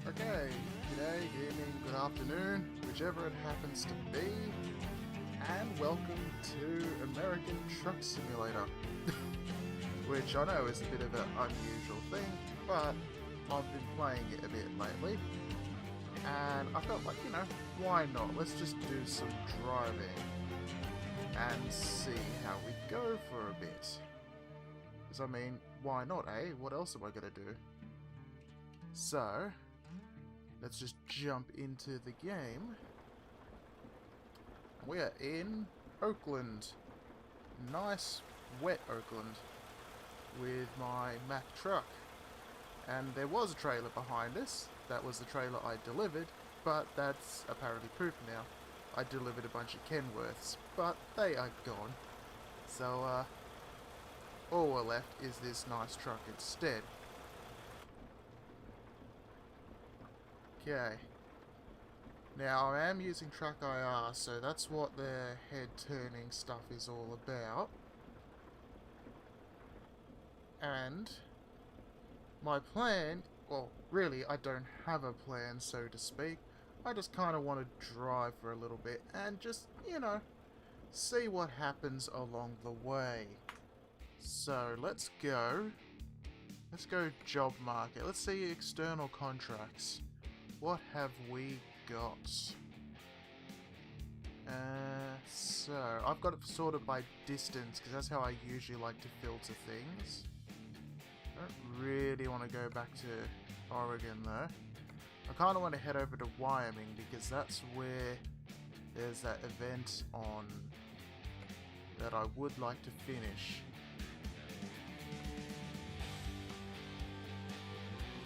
Okay, g'day, good evening, good afternoon, whichever it happens to be, and welcome to American Truck Simulator. Which I know is a bit of an unusual thing, but I've been playing it a bit lately, and I felt like, why not? Let's just do some driving and see how we go for a bit. Because, I mean, why not, eh? What else am I going to do? So, let's just jump into the game. We are in Oakland. Nice, wet Oakland. With my Mack truck. And there was a trailer behind us. That was the trailer I delivered, but that's apparently poof now. I delivered a bunch of Kenworths, but they are gone. So, all we're left is this nice truck instead. Okay. Now, I am using Truck IR, so that's what the head turning stuff is all about. And my plan, well, really, I don't have a plan, so to speak. I just kind of want to drive for a little bit and just, see what happens along the way. So, let's go. Let's go job market. Let's see external contracts. What have we got? So, I've got it sorted by distance, because that's how I usually like to filter things. I don't really want to go back to Oregon, though. I kind of want to head over to Wyoming, because that's where there's that event on that I would like to finish.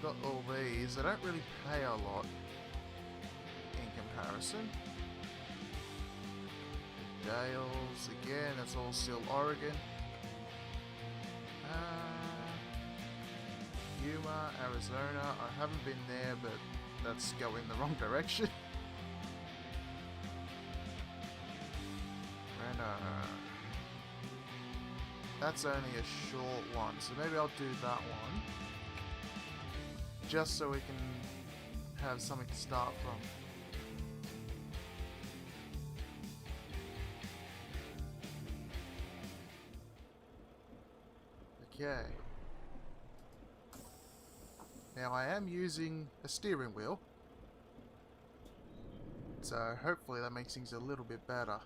Got all these. They don't really pay a lot in comparison. The Dales, again, that's all still Oregon. Yuma, Arizona. I haven't been there, but that's going the wrong direction. Reno. That's only a short one, so maybe I'll do that one. Just so we can have something to start from. Okay. Now I am using a steering wheel, so hopefully that makes things a little bit better.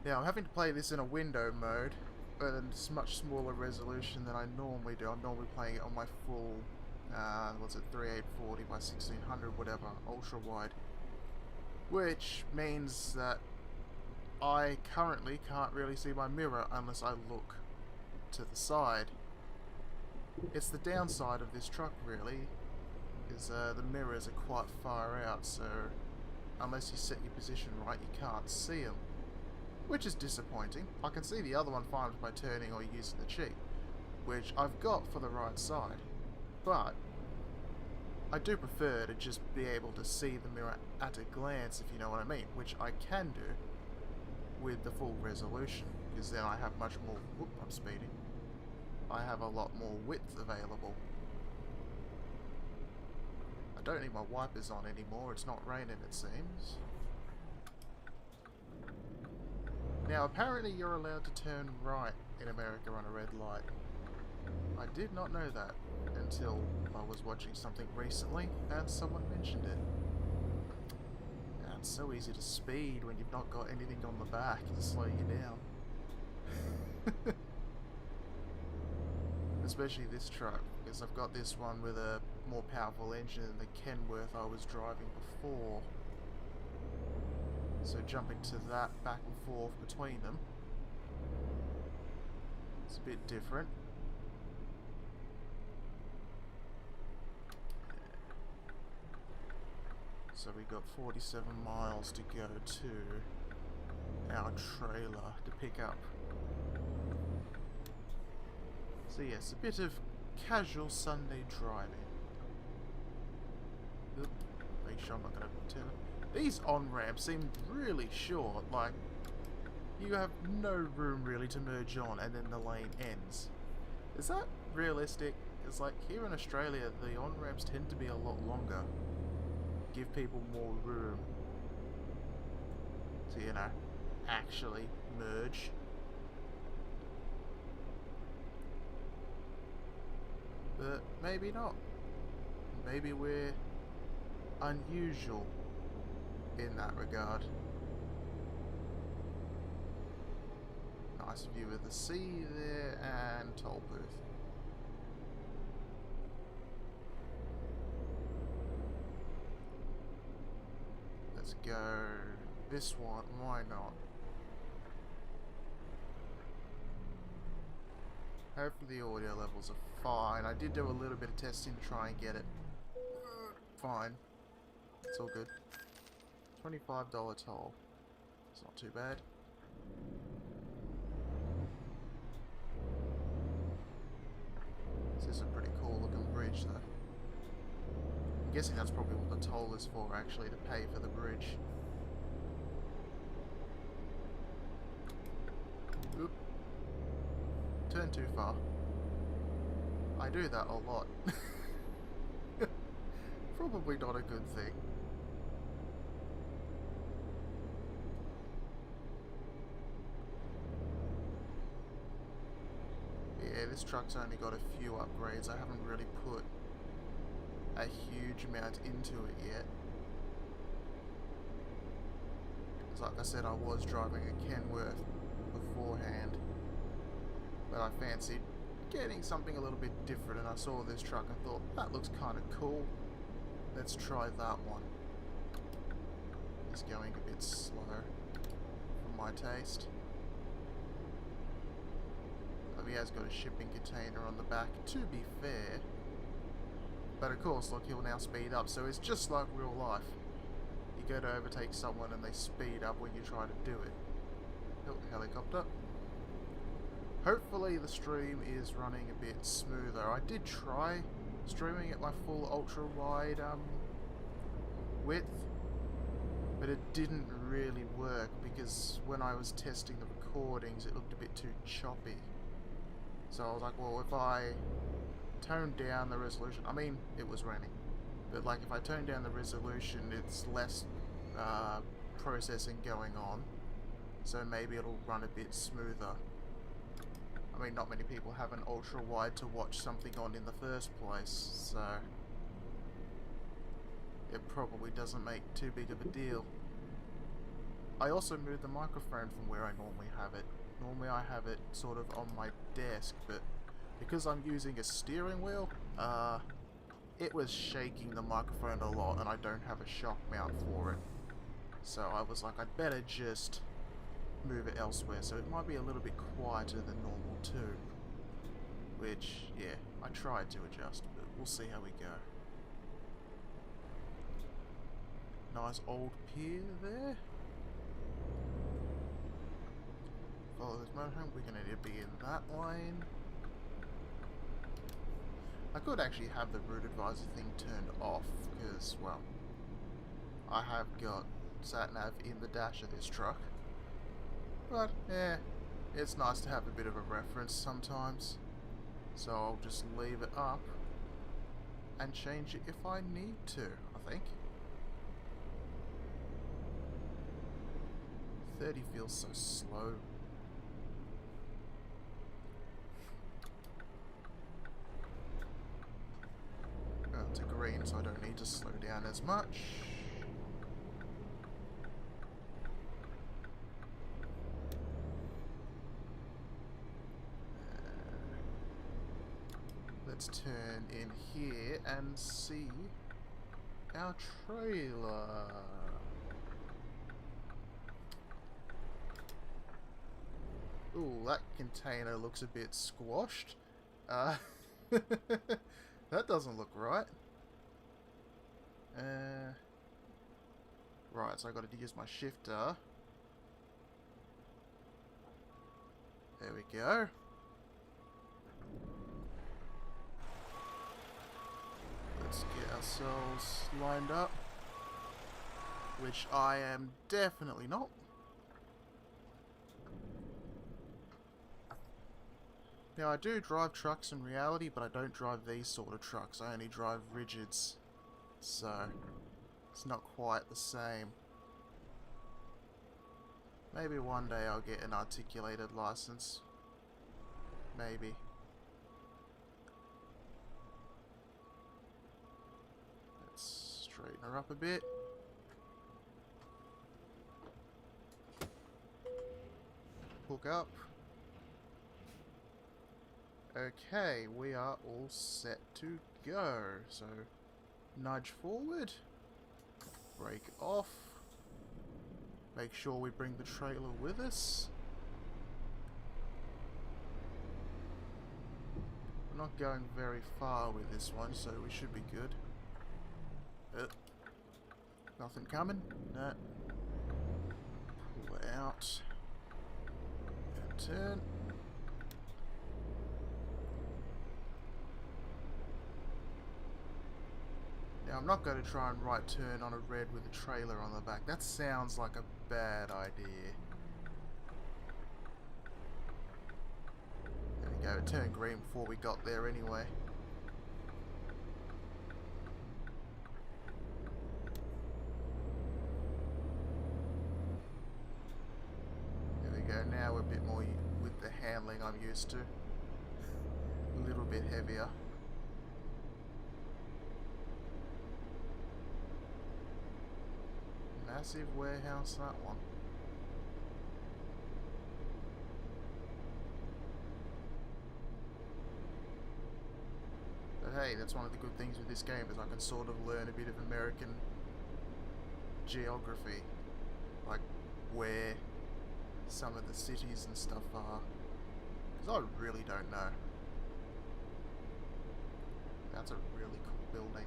Now I'm having to play this in a window mode, but it's much smaller resolution than I normally do. I'm normally playing it on my full, what's it, 3840 by 1600, whatever, ultra wide. Which means that I currently can't really see my mirror unless I look to the side. It's the downside of this truck, really, because the mirrors are quite far out, so unless you set your position right, you can't see them. Which is disappointing. I can see the other one fine by turning or using the cheek, which I've got for the right side. But I do prefer to just be able to see the mirror at a glance, if you know what I mean, which I can do with the full resolution, because then I have much more... Whoop, I'm speeding. I have a lot more width available. I don't need my wipers on anymore, it's not raining it seems. Now, apparently you're allowed to turn right in America on a red light. I did not know that until I was watching something recently and someone mentioned it. And it's so easy to speed when you've not got anything on the back to slow you down. Especially this truck, because I've got this one with a more powerful engine than the Kenworth I was driving before. So jumping to that back and forth between them, it's a bit different. So we got 47 miles to go to our trailer to pick up. So yes, a bit of casual Sunday driving. Oop, make sure I'm not going to turn it. These on-ramps seem really short, like you have no room really to merge on and then the lane ends. Is that realistic? It's like here in Australia, the on-ramps tend to be a lot longer. Give people more room to, you know, actually merge. But maybe not. Maybe we're unusual in that regard. Nice view of the sea there and toll booth. Let's go this one, why not? Hopefully the audio levels are fine. I did do a little bit of testing to try and get it fine. It's all good. $25 toll. It's not too bad. This is a pretty cool looking bridge though. I'm guessing that's probably what the toll is for, actually, to pay for the bridge. Oop. Turn too far. I do that a lot. Probably not a good thing. Yeah, this truck's only got a few upgrades. I haven't really put a huge amount into it yet. Because like I said, I was driving a Kenworth beforehand, but I fancied getting something a little bit different, and I saw this truck and thought, that looks kind of cool. Let's try that one. It's going a bit slow for my taste. Oh, he has got a shipping container on the back, to be fair. But of course, look, he'll now speed up, so it's just like real life. You go to overtake someone and they speed up when you try to do it. Oh, helicopter. Hopefully the stream is running a bit smoother. I did try streaming at my full ultra-wide width, but it didn't really work because when I was testing the recordings it looked a bit too choppy. So I was like, well, if I tone down the resolution, I mean, it was raining, but like if I tone down the resolution, it's less processing going on, so maybe it'll run a bit smoother. I mean, not many people have an ultra wide to watch something on in the first place, so it probably doesn't make too big of a deal. I also moved the microphone from where I normally have it. Normally I have it sort of on my desk, but because I'm using a steering wheel, it was shaking the microphone a lot, and I don't have a shock mount for it. So I was like, I'd better just move it elsewhere, so it might be a little bit quieter than normal too. Which, yeah, I tried to adjust, but we'll see how we go. Nice old pier there. Follow this motorhome, we're gonna need to be in that lane. I could actually have the route advisor thing turned off, because, well, I have got sat-nav in the dash of this truck. But, yeah, it's nice to have a bit of a reference sometimes. So I'll just leave it up and change it if I need to, I think. 30 feels so slow. Oh, it's a green, so I don't need to slow down as much. Let's turn in here and see our trailer. Ooh, that container looks a bit squashed. That doesn't look right. Right, so I got to use my shifter. There we go. Let's get ourselves lined up, which I am definitely not. Now I do drive trucks in reality, but I don't drive these sort of trucks. I only drive rigids. So, it's not quite the same. Maybe one day I'll get an articulated license. Maybe. Let's straighten her up a bit. Hook up. Okay, we are all set to go. So, nudge forward. Brake off. Make sure we bring the trailer with us. We're not going very far with this one, so we should be good. Nothing coming? No. Pull it out. And turn. Now I'm not going to try and right turn on a red with a trailer on the back. That sounds like a bad idea. There we go, it turned green before we got there anyway. There we go, now we're a bit more with the handling I'm used to. A little bit heavier. Massive warehouse, that one. But hey, that's one of the good things with this game, is I can sort of learn a bit of American geography. Like, where some of the cities and stuff are. Because I really don't know. That's a really cool building.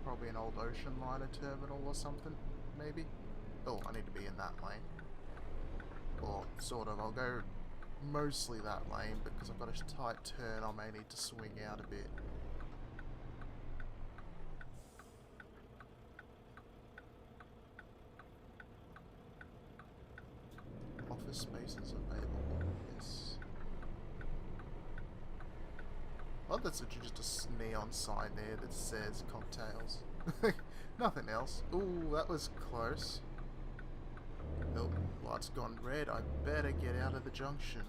Probably an old ocean liner terminal or something, maybe? Oh, I need to be in that lane. Or, sort of. I'll go mostly that lane, because I've got a tight turn, I may need to swing out a bit. Office spaces available, yes. Oh, that's just a neon sign there that says cocktails. Nothing else. Ooh, that was close. Nope, light's gone red. I better get out of the junction.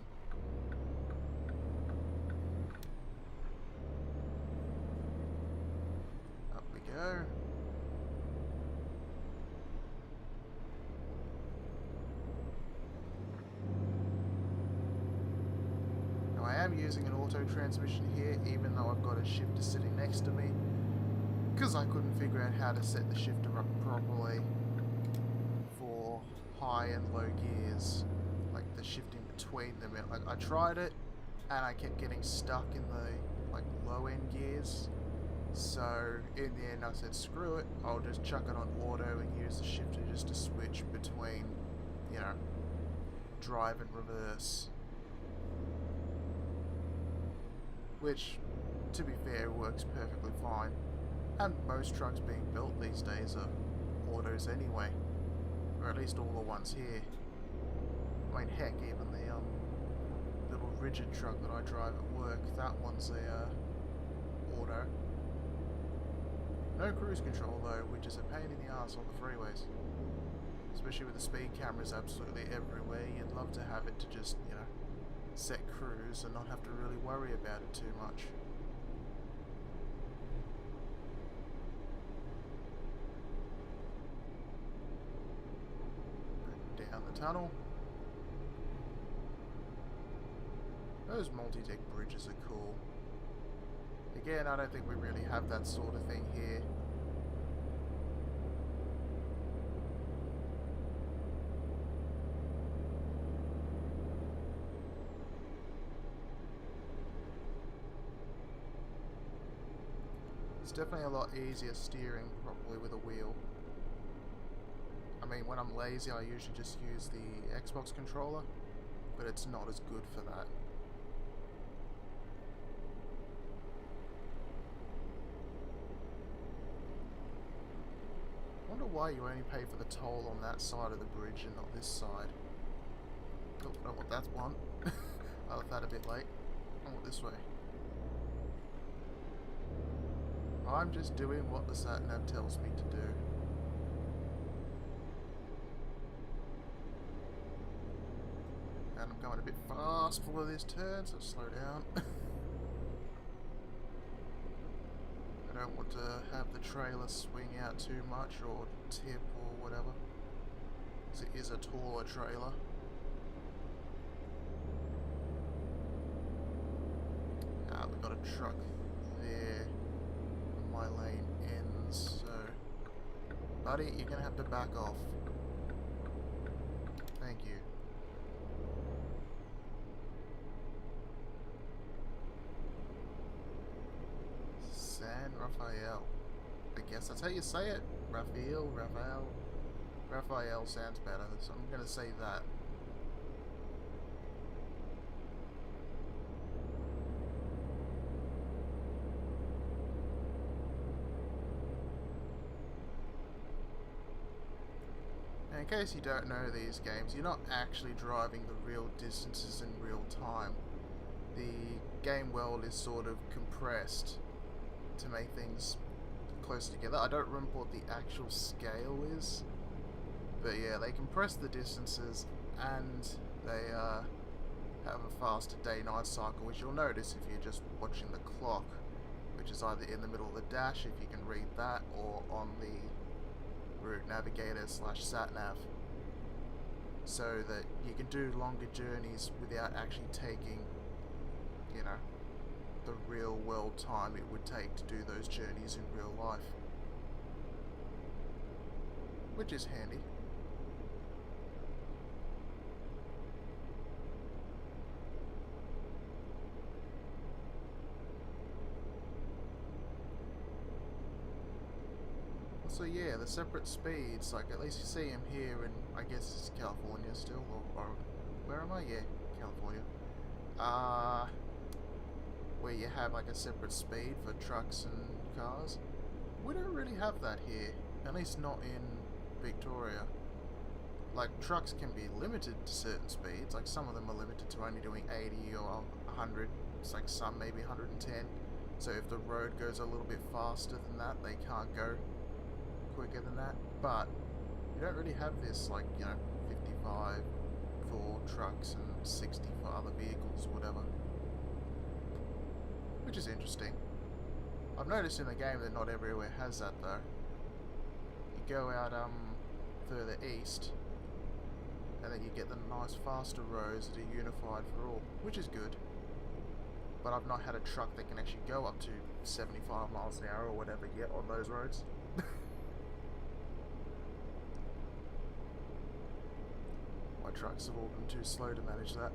Up we go. Now I am using an auto transmission here, even though I've got a shifter sitting next to me, because I couldn't figure out how to set the shifter up properly for high and low gears, like the shifting between them. Like, I tried it and I kept getting stuck in the like low end gears, so in the end I said screw it, I'll just chuck it on auto and use the shifter just to switch between, you know, drive and reverse, which to be fair works perfectly fine. And most trucks being built these days are autos anyway. Or at least all the ones here. I mean, heck, even the little rigid truck that I drive at work, that one's a auto. No cruise control though, which is a pain in the ass on the freeways. Especially with the speed cameras absolutely everywhere, you'd love to have it to just, you know, set cruise and not have to really worry about it too much. Down the tunnel. Those multi-deck bridges are cool. Again, I don't think we really have that sort of thing here. It's definitely a lot easier steering properly with a wheel. I mean, when I'm lazy, I usually just use the Xbox controller, but it's not as good for that. I wonder why you only pay for the toll on that side of the bridge and not this side. Oh, I don't want that one. I left that a bit late. I want this way. I'm just doing what the sat-nav tells me to do. And I'm going a bit fast for this turn, so slow down. I don't want to have the trailer swing out too much or tip or whatever. Because it is a taller trailer. Ah, we've got a truck there. My lane ends, so... Buddy, you're going to have to back off. Thank you. San Rafael. I guess that's how you say it. Raphael sounds better, so I'm going to say that. And in case you don't know these games, you're not actually driving the real distances in real time. The game world is sort of compressed to make things closer together. I don't remember what the actual scale is, but yeah, they compress the distances and they have a faster day-night cycle, which you'll notice if you're just watching the clock, which is either in the middle of the dash, if you can read that, or on the route navigator / sat-nav, so that you can do longer journeys without actually taking, you know, the real world time it would take to do those journeys in real life, which is handy. So yeah, the separate speeds, like at least you see them here in, I guess it's California still, or where am I? Yeah, California. Where you have like a separate speed for trucks and cars. We don't really have that here, at least not in Victoria. Like, trucks can be limited to certain speeds, like some of them are limited to only doing 80 or 100, it's like some maybe 110. So if the road goes a little bit faster than that, they can't go quicker than that. But you don't really have this, like, you know, 55 for trucks and 60 for other vehicles, whatever. Which is interesting. I've noticed in the game that not everywhere has that though. You go out further east, and then you get the nice faster roads that are unified for all, which is good. But I've not had a truck that can actually go up to 75 miles an hour or whatever yet on those roads. My trucks have all been too slow to manage that.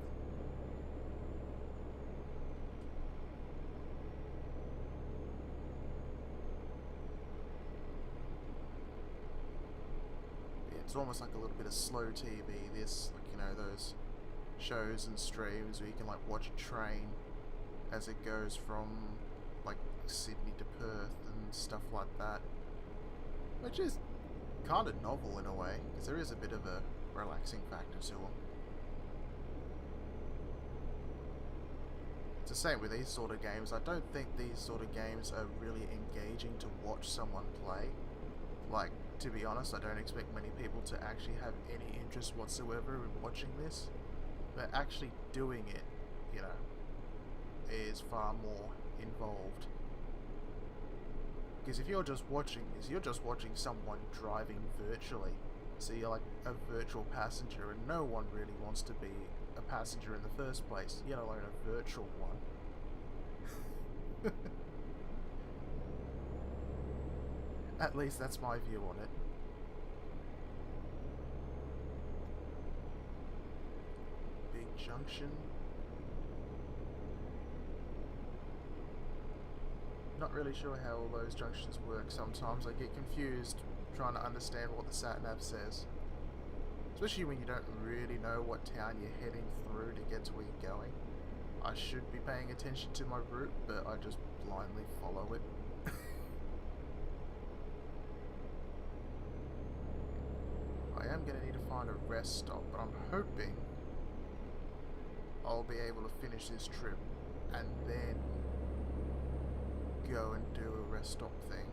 It's almost like a little bit of slow TV, this, like, you know, those shows and streams where you can like watch a train as it goes from like Sydney to Perth and stuff like that, which is kind of novel in a way, because there is a bit of a relaxing factor to them. It's the same with these sort of games. I don't think these sort of games are really engaging to watch someone play. Like, to be honest, I don't expect many people to actually have any interest whatsoever in watching this, but actually doing it, you know, is far more involved. Because if you're just watching this, you're just watching someone driving virtually. So you're like a virtual passenger, and no one really wants to be a passenger in the first place, let alone a virtual one. At least that's my view on it. Big junction. Not really sure how all those junctions work. Sometimes I get confused trying to understand what the sat-nav says. Especially when you don't really know what town you're heading through to get to where you're going. I should be paying attention to my route, but I just blindly follow it. I am going to need to find a rest stop, but I'm hoping I'll be able to finish this trip and then go and do a rest stop thing.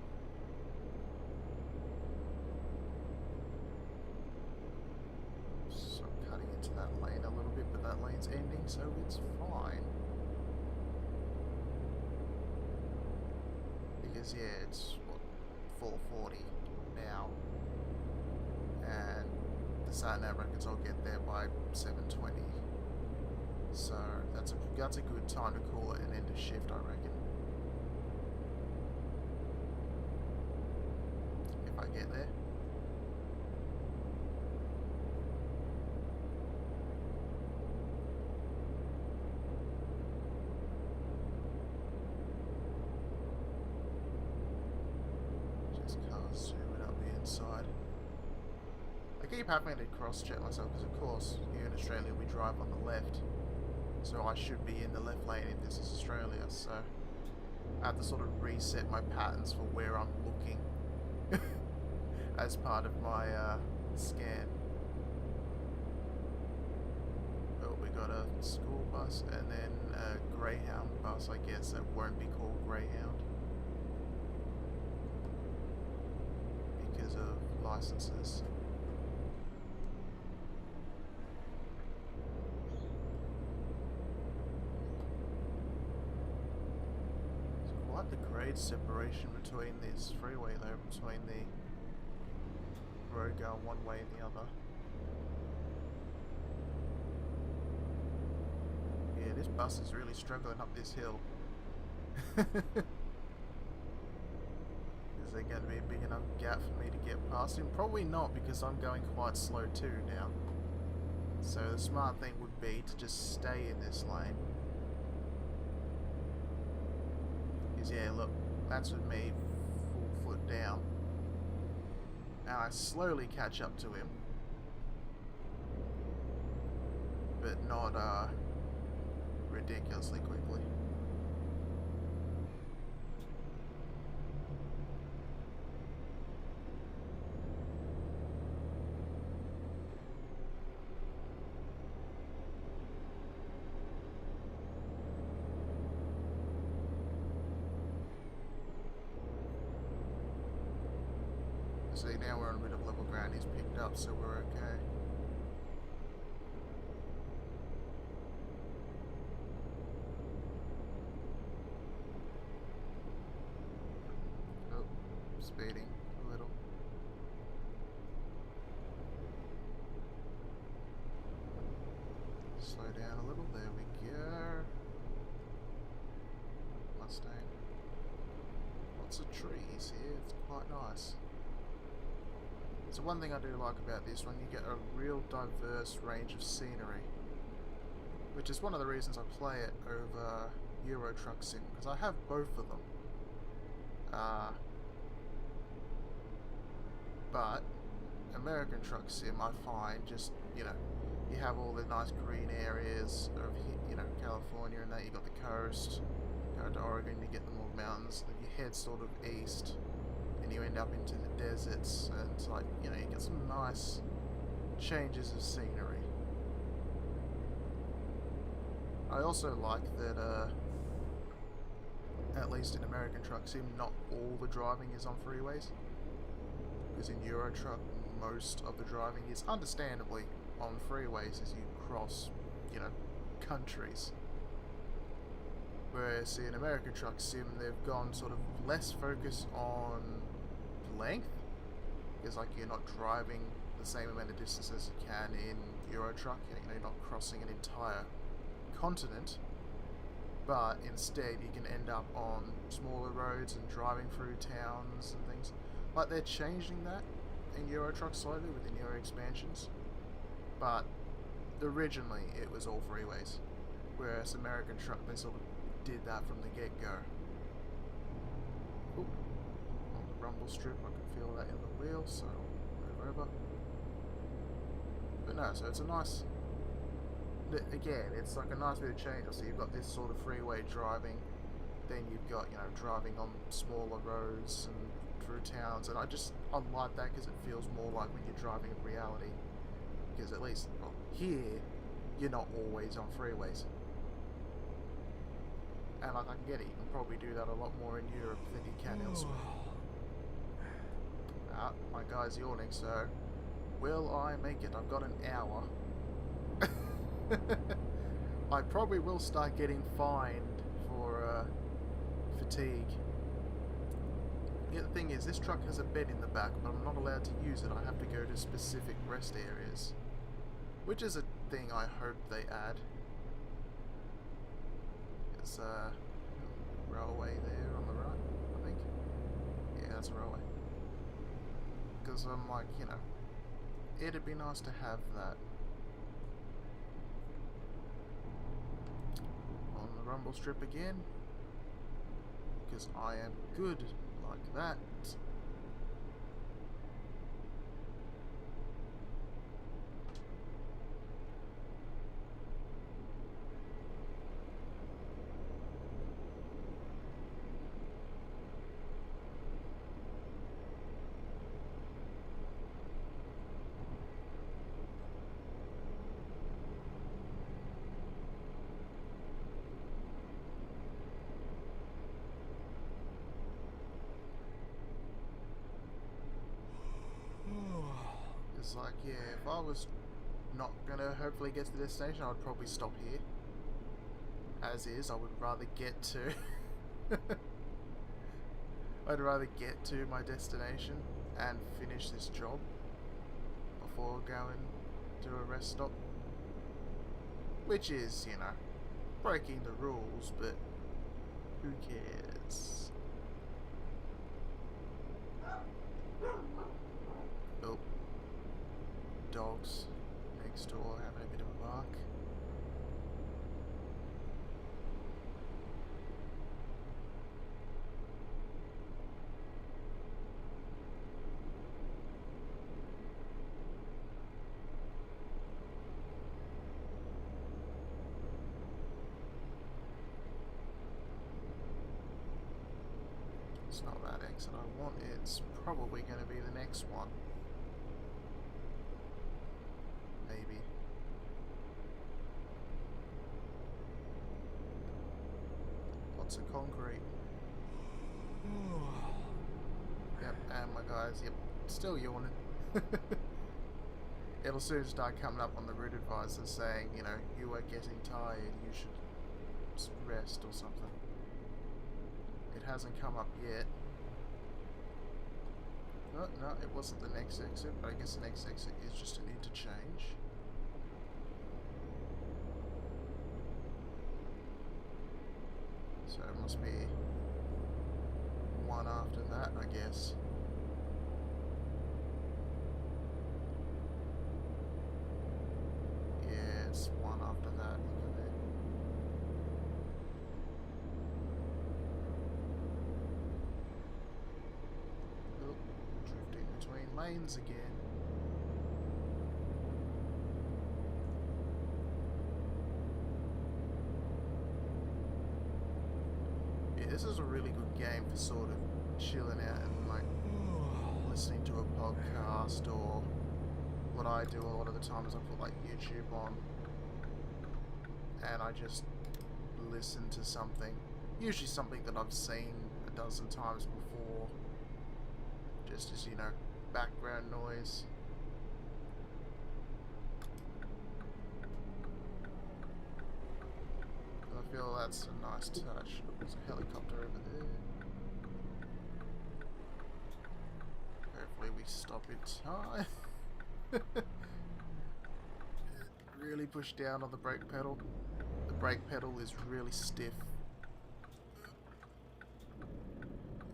So I'm cutting into that lane a little bit, but that lane's ending, so it's fine. Because yeah, it's what, 4:40 now, and the sat-nav reckons I'll get there by 7:20. So that's a good time to call it an end of shift, I reckon. If I get there. Just cars zooming up the inside. I keep having to cross-check myself because, of course, here in Australia we drive on the left. So I should be in the left lane if this is Australia, so I have to sort of reset my patterns for where I'm looking as part of my scan. Oh, we got a school bus and then a Greyhound bus, I guess, that won't be called Greyhound because of licenses. The grade separation between this freeway though, between the road going one way and the other. Yeah, this bus is really struggling up this hill. Is there going to be a big enough gap for me to get past him? Probably not, because I'm going quite slow too now. So the smart thing would be to just stay in this lane. Because yeah, look, that's with me full foot down. And I slowly catch up to him. But not ridiculously quickly. See, now we're on a bit of level ground. He's picked up, so we're okay. Oh, speeding a little. Slow down a little. There we go. Mustang. Lots of trees here. It's quite nice. So one thing I do like about this one, you get a real diverse range of scenery, which is one of the reasons I play it over Euro Truck Sim, because I have both of them. But American Truck Sim, I find, just, you know, you have all the nice green areas of, you know, California and that, you got the coast, go to Oregon, you get the more mountains, then you head sort of east, and you end up into the deserts, and it's like, you know, you get some nice changes of scenery. I also like that, at least in American Truck Sim, not all the driving is on freeways. Because in Euro Truck, most of the driving is understandably on freeways as you cross, you know, countries. Whereas in American Truck Sim, they've gone sort of less focus on length, because like you're not driving the same amount of distance as you can in Euro Truck. You know, you're not crossing an entire continent, but instead you can end up on smaller roads and driving through towns and things. Like, they're changing that in Euro Truck slowly with the newer expansions, but originally it was all freeways, whereas American Truck, they sort of did that from the get-go. Ooh, on the rumble strip, I can feel that in the wheel, so move over. But no, so it's a nice, again, it's like a nice bit of change. So you've got this sort of freeway driving, then you've got, you know, driving on smaller roads and through towns, and I like that because it feels more like when you're driving in reality. Because at least, well, here, you're not always on freeways. And like, I can get it, you can probably do that a lot more in Europe than you can elsewhere. Ah, my guy's yawning, so will I make it? I've got an hour. I probably will start getting fined for fatigue. Yeah, the thing is, this truck has a bed in the back, but I'm not allowed to use it. I have to go to specific rest areas, which is a thing I hope they add. It's a railway there on the right, I think. Yeah, that's a railway. Because I'm like, you know, it'd be nice to have that. On the rumble strip again, because I am good like that. It's like, yeah, if I was not gonna hopefully get to the destination, I would probably stop here. As is, I would rather get to I'd rather get to my destination and finish this job before going to a rest stop. Which is, you know, breaking the rules, but who cares? Oh. Dogs next door having a bit of a bark. It's not that exit I want, it's probably going to be the next one. Maybe. Lots of concrete. Yep, and my guys, yep, still yawning. It'll soon start coming up on the route advisor saying, you know, you are getting tired, you should rest or something. It hasn't come up yet. No, it wasn't the next exit, but I guess the next exit is just an interchange. So it must be one after that, I guess. Yeah, it's one after that. Look at that. Oh, drifting between lanes again. This is a really good game for sort of chilling out and like listening to a podcast, or what I do a lot of the time is I put like YouTube on and I just listen to something, usually something that I've seen a dozen times before, just as, you know, background noise. I feel that's a nice touch. There's a helicopter over there. Hopefully we stop in time. Really push down on the brake pedal. The brake pedal is really stiff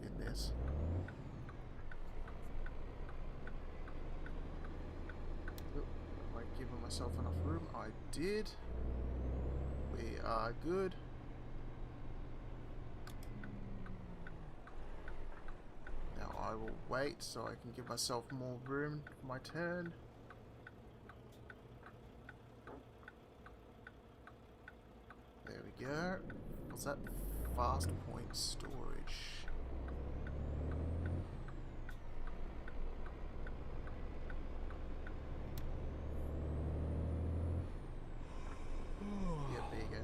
in this. Oh, am I giving myself enough room? I did. We are good. Now I will wait so I can give myself more room for my turn. There we go. What's that? Fast point storage.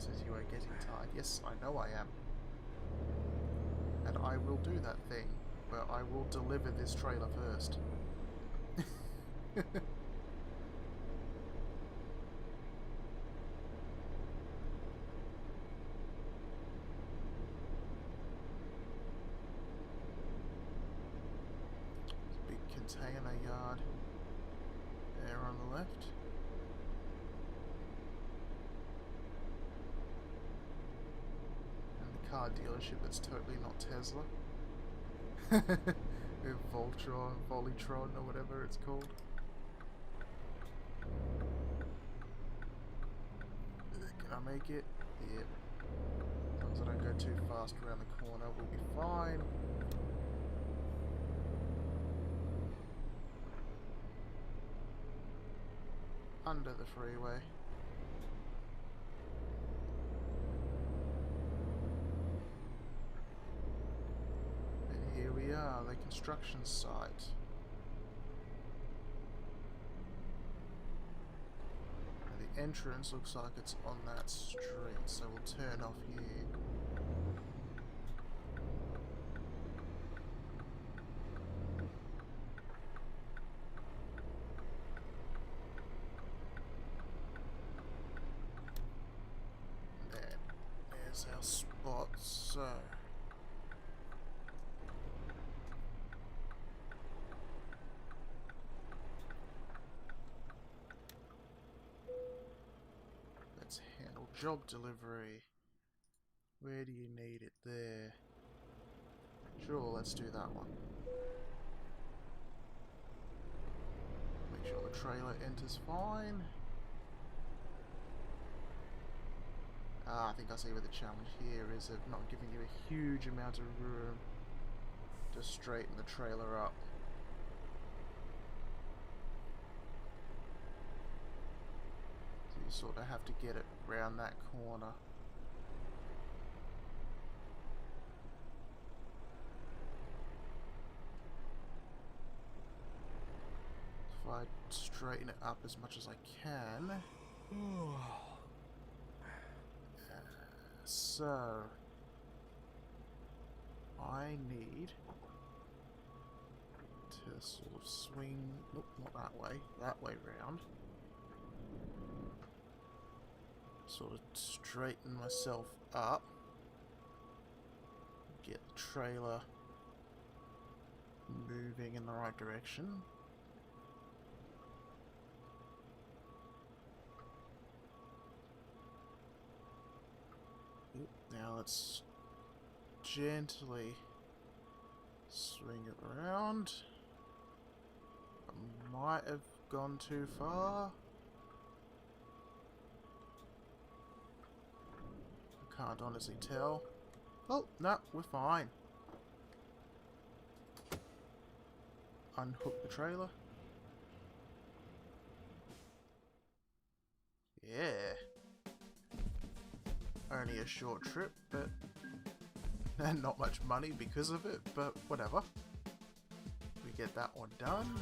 says you are getting tired. Yes, I know I am. And I will do that thing, but I will deliver this trailer first. Big container yard there on the left. And the car dealership that's totally not Tesla. Voltron, or whatever it's called. Can I make it? Yep. As long as I don't go too fast around the corner, we'll be fine. Under the freeway. And here we are, the construction site. The entrance looks like it's on that street, so we'll turn off here. There's our spot, so... let's handle job delivery. Where do you need it? There. Sure, let's do that one. Make sure the trailer enters fine. I think I see where the challenge here is of not giving you a huge amount of room to straighten the trailer up. So you sort of have to get it round that corner. If I straighten it up as much as I can. So, I need to sort of swing, nope, not that way round. Sort of straighten myself up, get the trailer moving in the right direction. Now let's gently swing it around. I might have gone too far. I can't honestly tell. Oh, no, we're fine. Unhook the trailer. Yeah. Only a short trip, but and not much money because of it, but whatever. We get that one done.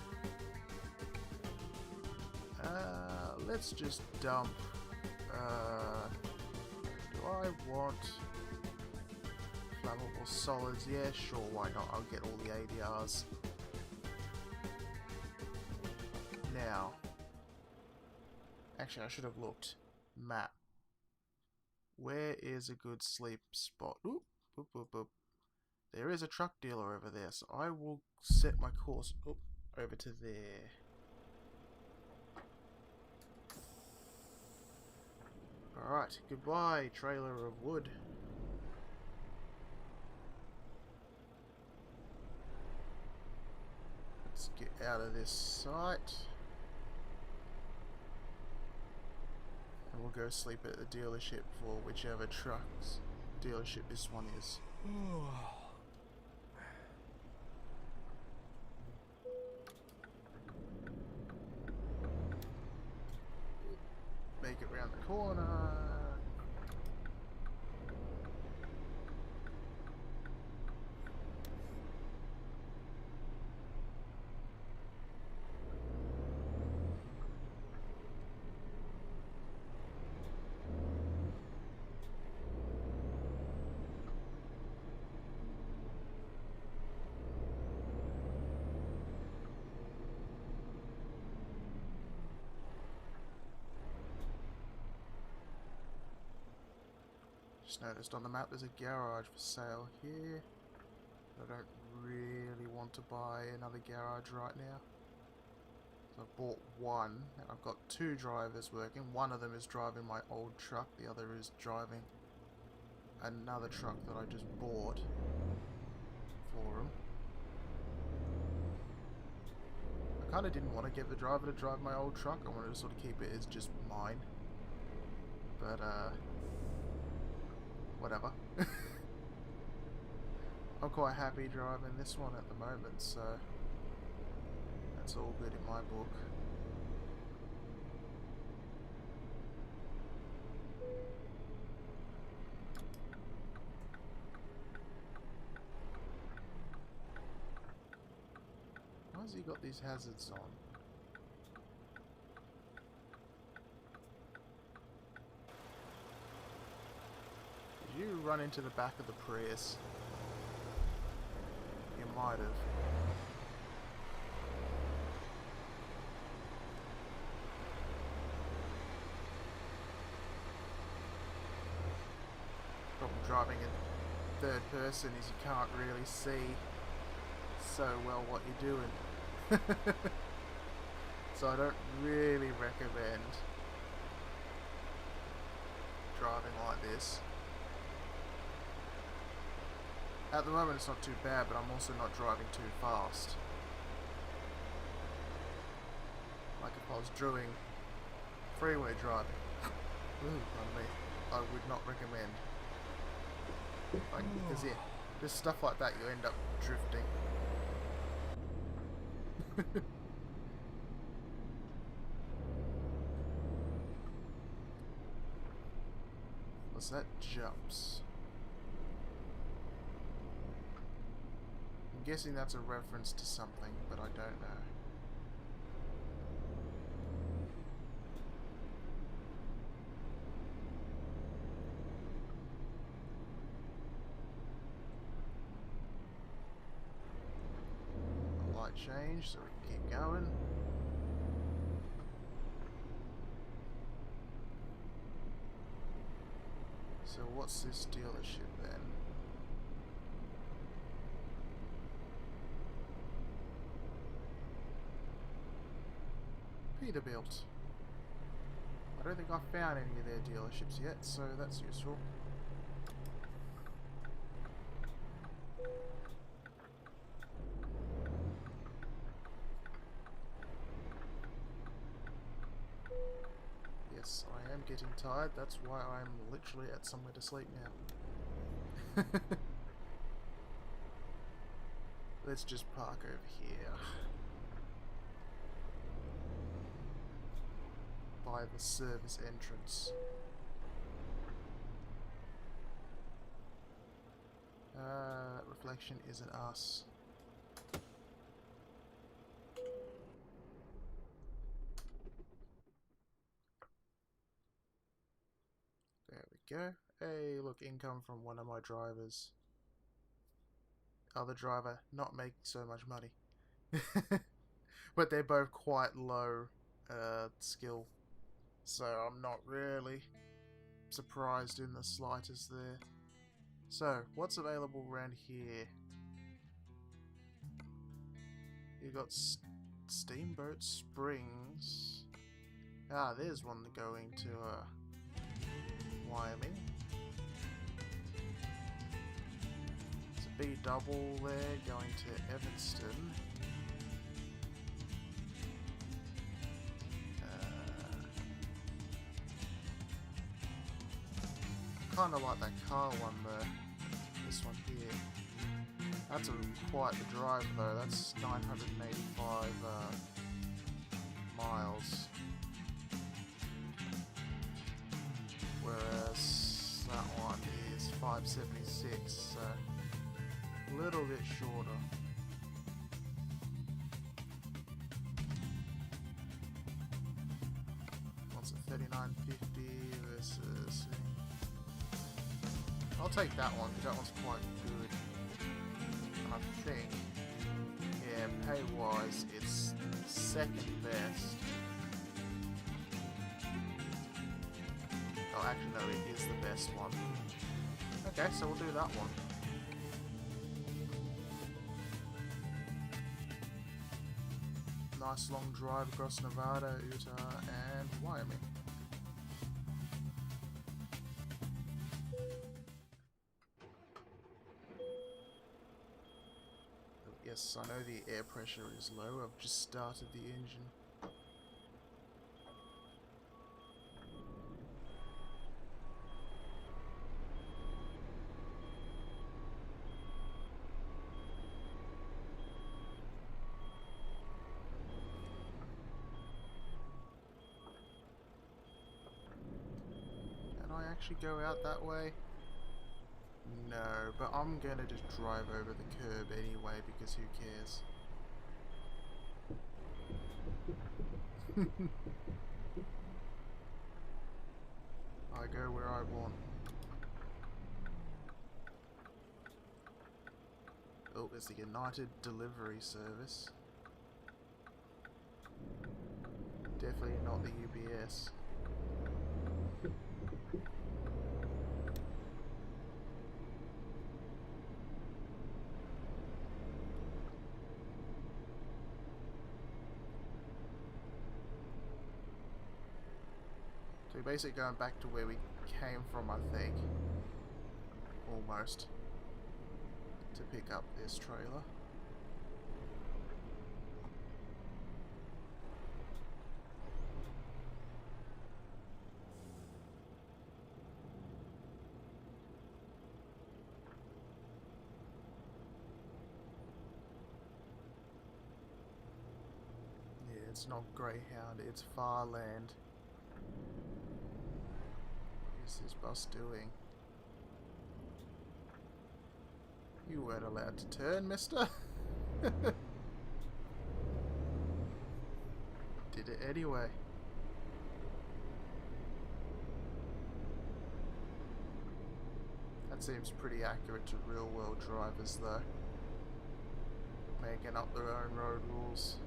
Let's just dump. Do I want flammable solids? Yeah, sure, why not? I'll get all the ADRs. Now, actually, I should have looked. Map. Where is a good sleep spot? Oop, boop, boop, boop. There is a truck dealer over there, so I will set my course over to there. Alright, goodbye, trailer of wood. Let's get out of this site. And we'll go sleep at the dealership for whichever truck's dealership this one is. Make it round the corner. Just noticed on the map there's a garage for sale here. I don't really want to buy another garage right now. So I've bought one, and I've got two drivers working. One of them is driving my old truck, the other is driving another truck that I just bought for him. I kind of didn't want to get the driver to drive my old truck. I wanted to sort of keep it as just mine. But, whatever. I'm quite happy driving this one at the moment, so that's all good in my book. Why has he got these hazards on? Did you run into the back of the Prius? You might have. Problem driving in third person is you can't really see so well what you're doing. So I don't really recommend driving like this. At the moment it's not too bad, but I'm also not driving too fast. Like if I was doing freeway driving, I would not recommend. Like, because yeah, there's stuff like that, you end up drifting. What's that? Jumps. I'm guessing that's a reference to something, but I don't know. Light change, so we can keep going. So what's this dealership then? Peterbilt. I don't think I've found any of their dealerships yet, so that's useful. Yes, I am getting tired, that's why I'm literally at somewhere to sleep now. Let's just park over here. By the service entrance. Reflection isn't us. There we go. Hey, look, income from one of my drivers. Other driver not making so much money. But they're both quite low skill. So I'm not really surprised in the slightest there. So, what's available around here? You got Steamboat Springs. Ah, there's one going to Wyoming. There's a B double there going to Evanston. Kind of like that car one though. This one here. That's quite the drive though. That's 985 miles. Whereas that one is 576, so a little bit shorter. What's it, 3950 versus... I'll take that one because that one's quite good. And I think, yeah, pay-wise, it's second best. Oh, actually, no, it is the best one. Okay, so we'll do that one. Nice long drive across Nevada, Utah, and Wyoming. Yes, I know the air pressure is low. I've just started the engine. Can I actually go out that way? No, but I'm gonna just drive over the curb anyway because who cares? I go where I want. Oh, it's the United Delivery Service. Definitely not the UPS. So we're basically going back to where we came from, I think. Almost. To pick up this trailer. Yeah, it's not Greyhound, it's Farland. What is this bus doing? You weren't allowed to turn, mister. Did it anyway. That seems pretty accurate to real world drivers though. Making up their own road rules.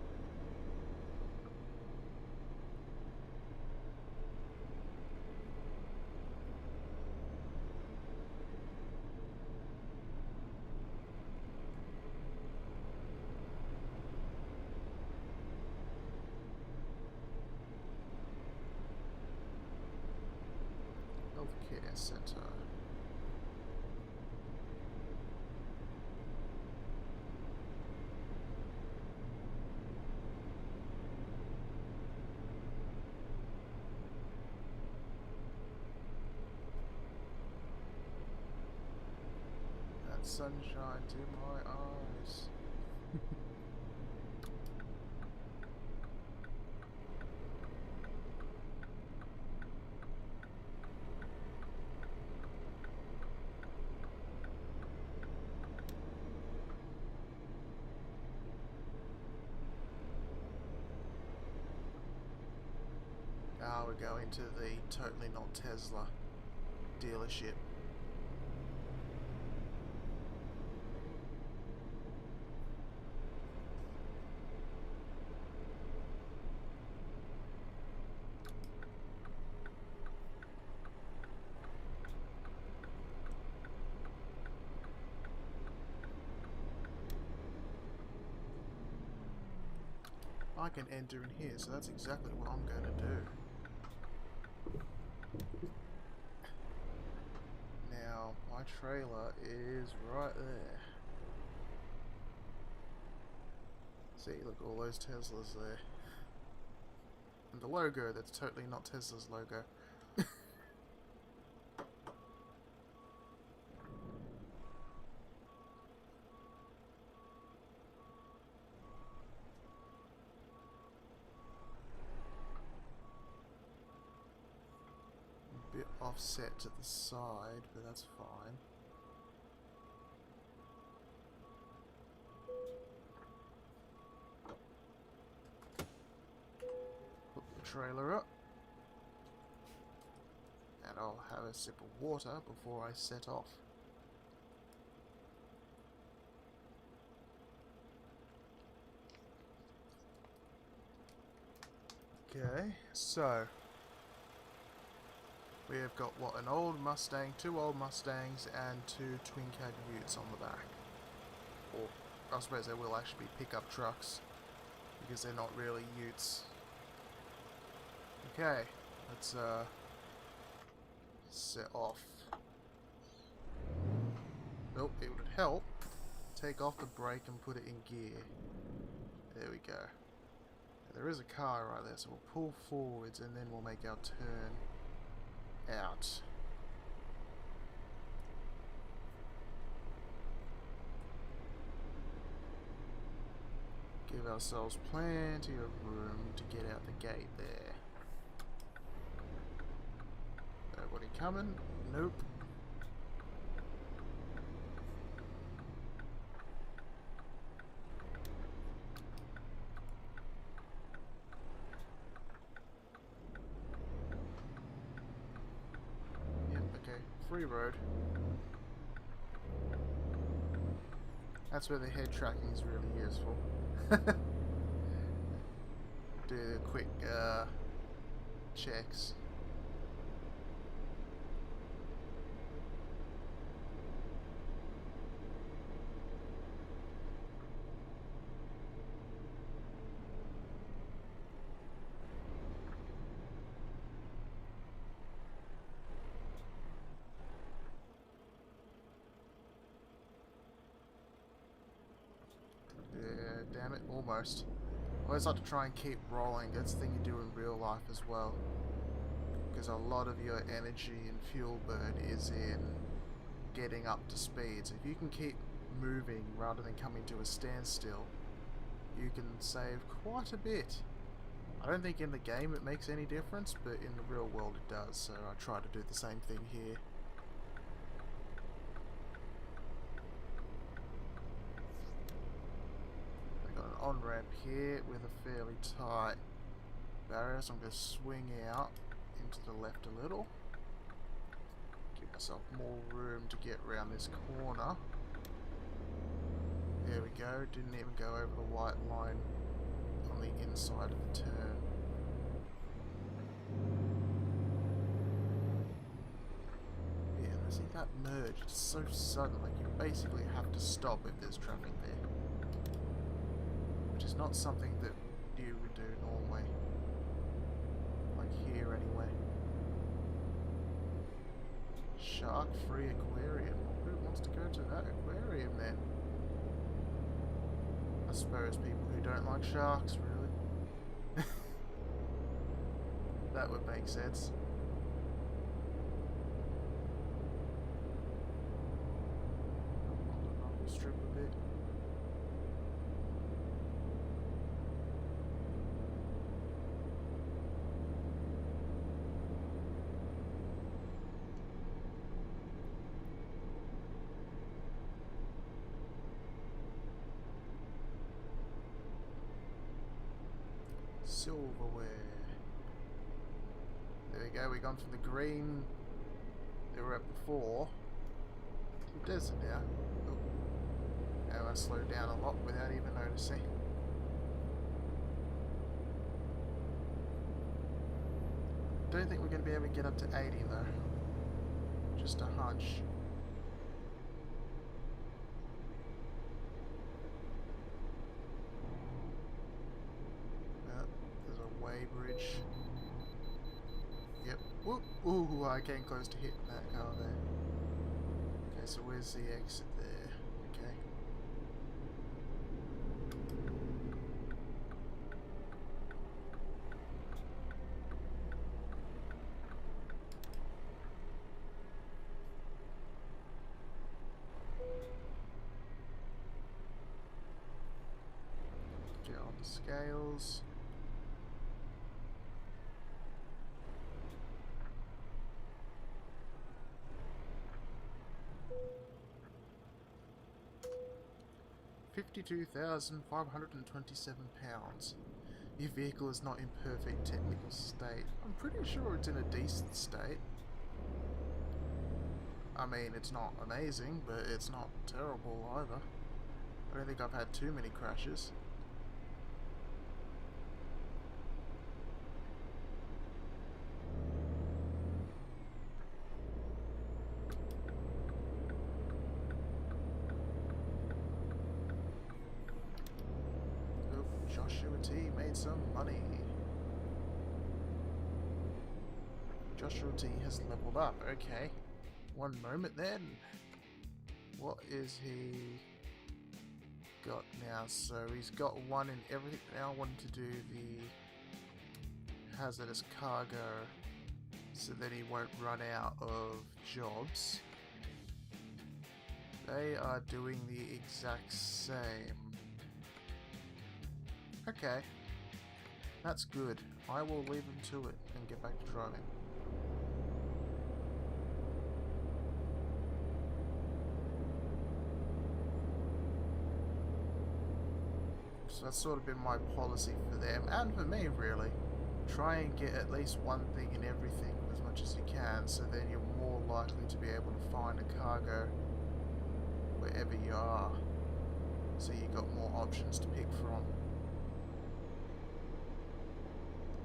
Healthcare Center. That sunshine to my eyes. Now we're going to the Totally Not Tesla dealership. I can enter in here, so that's exactly what I'm going to do. Now, my trailer is right there. See, look, all those Teslas there. And the logo, that's totally not Tesla's logo. Bit offset to the side, but that's fine. Hook the trailer up. And I'll have a sip of water before I set off. Okay, so We have got, what, an old Mustang, 2 old Mustangs, and 2 twin cab utes on the back. Or, I suppose they will actually be pickup trucks, because they're not really utes. Okay, let's, set off. Nope, it would help. Take off the brake and put it in gear. There we go. There is a car right there, so we'll pull forwards and then we'll make our turn out. Give ourselves plenty of room to get out the gate there. Nobody coming? Nope. Free road. That's where the head tracking is really useful. Do quick checks. Yeah, damn it, almost. I always like to try and keep rolling. That's the thing you do in real life as well. Because a lot of your energy and fuel burn is in getting up to speed. So if you can keep moving rather than coming to a standstill, you can save quite a bit. I don't think in the game it makes any difference, but in the real world it does. So I try to do the same thing here. On-ramp here with a fairly tight barrier, so I'm going to swing out into the left a little. Give myself more room to get around this corner. There we go, didn't even go over the white line on the inside of the turn. Yeah, I see that merge, it's so sudden, like you basically have to stop if there's traffic there. Which is not something that you would do normally. Like here anyway. Shark-free aquarium. Who wants to go to that aquarium then? I suppose people who don't like sharks, really. That would make sense. I'll strip a bit. Silverware. There we go, we've gone from the green that we were at before to the desert now. Oh. Now I slowed down a lot without even noticing. Don't think we're going to be able to get up to 80 though. Just a hunch. Bridge. Yep. Whoop. Ooh, I came close to hitting that car there. Okay, so where's the exit there? Okay. Get on the scales. £52,527. Your vehicle is not in perfect technical state. I'm pretty sure it's in a decent state. I mean, it's not amazing, but it's not terrible either. I don't think I've had too many crashes. Joshua T made some money. Joshua T has leveled up. Okay. One moment then. What is he got now? So he's got one in everything. Now I wanted to do the hazardous cargo so that he won't run out of jobs. They are doing the exact same. Okay. That's good. I will leave him to it and get back to driving. So that's sort of been my policy for them, and for me really. Try and get at least one thing in everything as much as you can, so then you're more likely to be able to find a cargo wherever you are. So you got more options to pick from.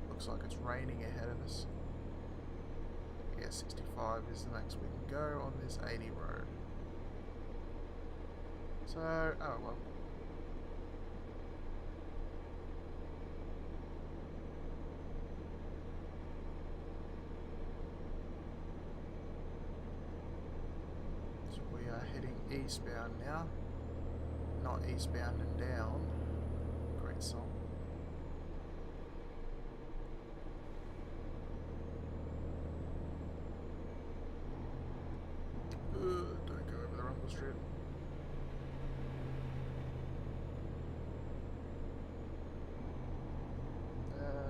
Looks like it's raining ahead of us. Yeah, 65 is the max we can go on this 80 road. So, oh well. So we are heading eastbound now. Not eastbound and down. Great song. Don't go over the rumble strip.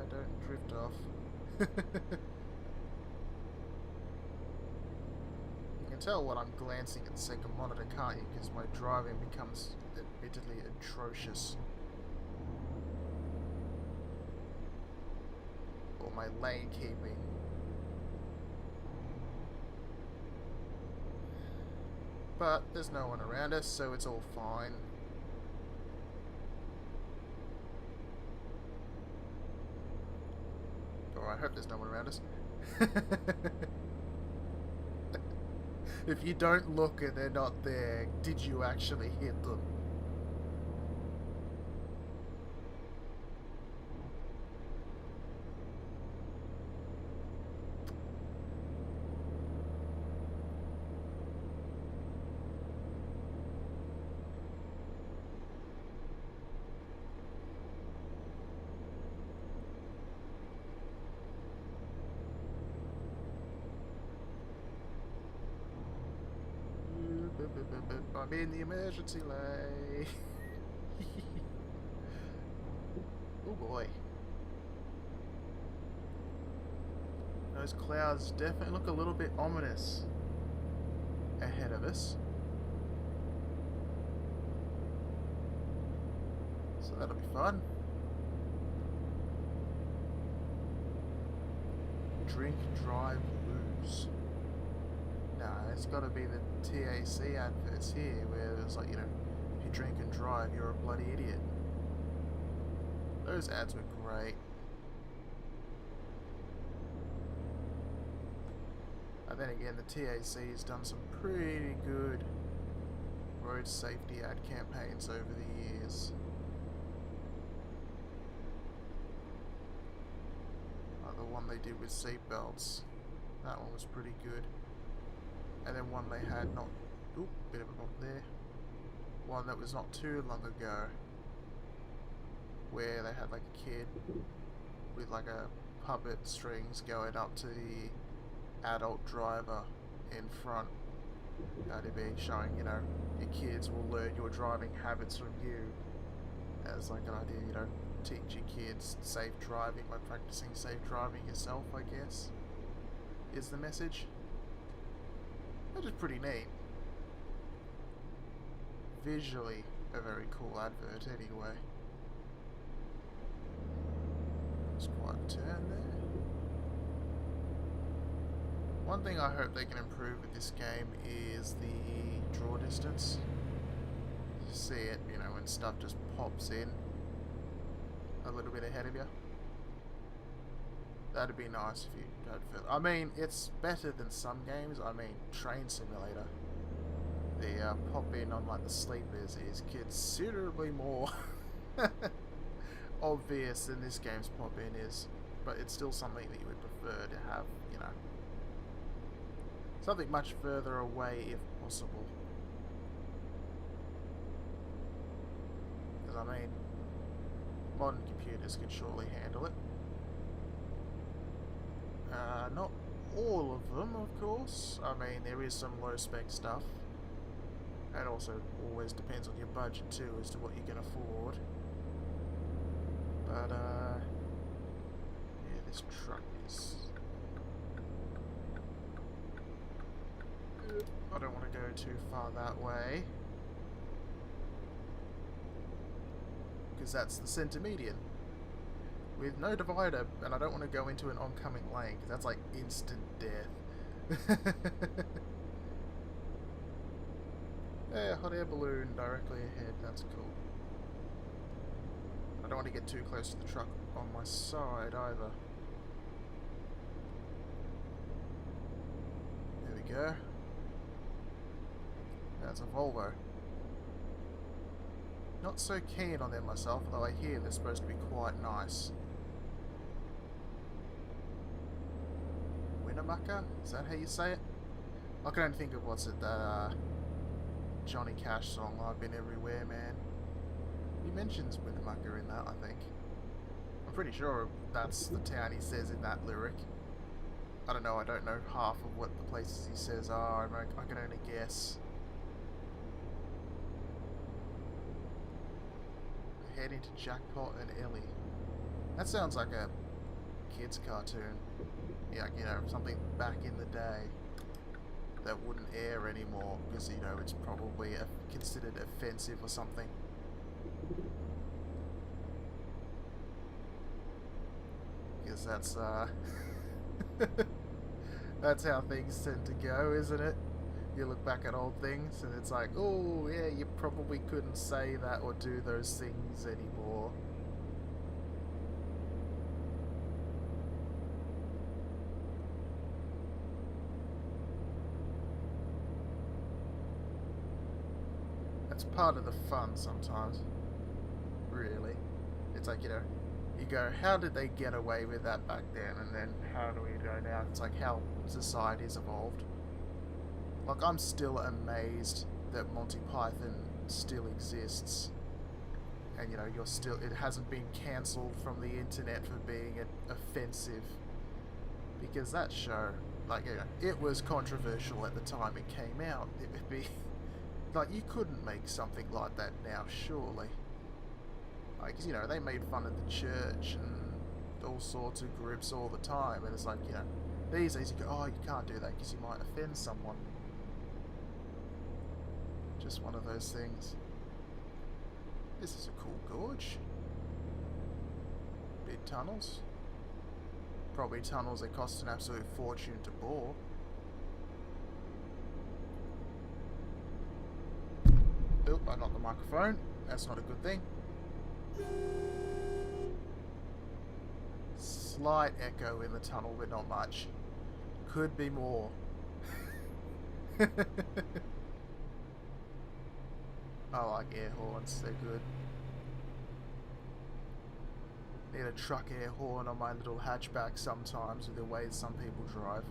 Don't drift off. You can tell what I'm glancing at the second monitor, can't you? Because my driving becomes admittedly atrocious. Or my lane keeping. But there's no one around us, so it's all fine. Or I hope there's no one around us. If you don't look and they're not there, did you actually hit them? I'm in the emergency lane. Oh boy. Those clouds definitely look a little bit ominous ahead of us. So that'll be fun. Drink, drive, lose. No, it's got to be the TAC adverts here where it's like, you know, if you drink and drive, you're a bloody idiot. Those ads were great. And then again, the TAC has done some pretty good road safety ad campaigns over the years. Like the one they did with seatbelts. That one was pretty good. And then one they had not... Oop, bit of a bump there. One that was not too long ago, where they had like a kid with like a puppet strings going up to the adult driver in front. To be showing, you know, your kids will learn your driving habits from you. As like an idea, you know, teach your kids safe driving by practicing safe driving yourself, I guess, is the message. Which is pretty neat. Visually, a very cool advert anyway. It's quite a turn there. One thing I hope they can improve with this game is the draw distance. You see it, you know, when stuff just pops in a little bit ahead of you. That'd be nice if you don't feel... I mean, it's better than some games. I mean, Train Simulator. The pop in on like the sleepers is considerably more obvious than this game's pop-in is, but it's still something that you would prefer to have, you know, something much further away if possible. Because, I mean, modern computers can surely handle it. Not all of them, of course. I mean, there is some low-spec stuff. And also always depends on your budget too as to what you can afford. But, yeah, this truck is... I don't want to go too far that way. Because that's the centre median. With no divider, and I don't want to go into an oncoming lane, because that's like instant death. Yeah, hot air balloon directly ahead, that's cool. I don't want to get too close to the truck on my side either. There we go. That's a Volvo. Not so keen on them myself, although I hear they're supposed to be quite nice. Winnemucca? Is that how you say it? I can only think of what's it, that Johnny Cash song, I've Been Everywhere, Man. He mentions Winnemucca in that, I think. I'm pretty sure that's the town he says in that lyric. I don't know half of what the places he says are, I can only guess. Heading to Jackpot and Ellie. That sounds like a kid's cartoon. Yeah, you know, something back in the day that wouldn't air anymore because, you know, it's probably considered offensive or something. Because that's that's how things tend to go, isn't it? You look back at old things and it's like, oh yeah, you probably couldn't say that or do those things anymore. That's part of the fun sometimes. Really. It's like, you know, you go, how did they get away with that back then? And then how do we go now? It's like how society's evolved. Like, I'm still amazed that Monty Python still exists. And, you know, it hasn't been cancelled from the internet for being offensive. Because that show, like, you know, it was controversial at the time it came out. It would be, like, you couldn't make something like that now, surely. Like, 'cause, you know, they made fun of the church and all sorts of groups all the time. And it's like, you know, these days you go, oh, you can't do that because you might offend someone. Just one of those things. This is a cool gorge. Big tunnels. Probably tunnels that cost an absolute fortune to bore. Oop, I knocked the microphone. That's not a good thing. Slight echo in the tunnel, but not much. Could be more. I like air horns, they're good. Need a truck air horn on my little hatchback sometimes with the way some people drive.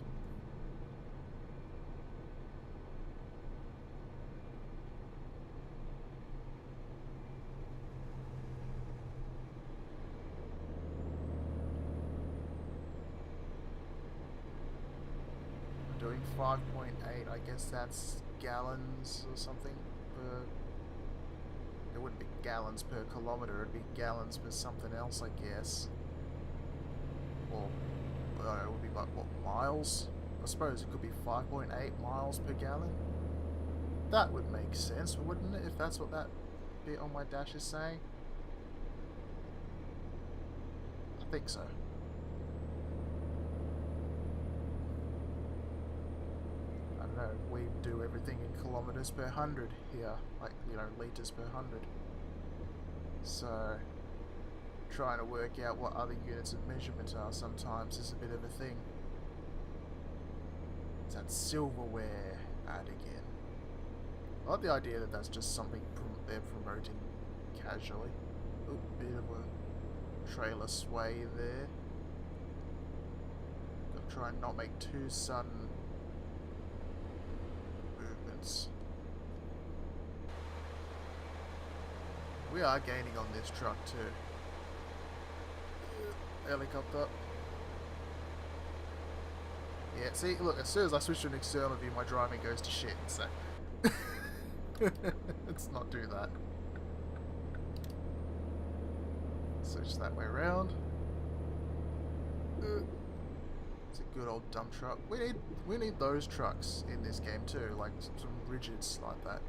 I'm doing 5.8, I guess that's gallons or something per... It wouldn't be gallons per kilometre, it'd be gallons per something else, I guess. Or, I don't know, it would be like, what, miles? I suppose it could be 5.8 miles per gallon. That would make sense, wouldn't it, if that's what that bit on my dash is saying? I think so. I don't know, we do everything in kilometres per 100 here, like, you know, litres per 100. So, trying to work out what other units of measurement are sometimes is a bit of a thing. It's that silverware ad again. I like the idea that that's just something they're promoting casually. Ooh, bit of a trailer sway there. Gotta try and not make too sudden movements. We are gaining on this truck too. Helicopter. Yeah, see, look, as soon as I switch to an external view, my driving goes to shit, so... let's not do that. Switch that way around. It's a good old dump truck. We need those trucks in this game too, like some rigids like that.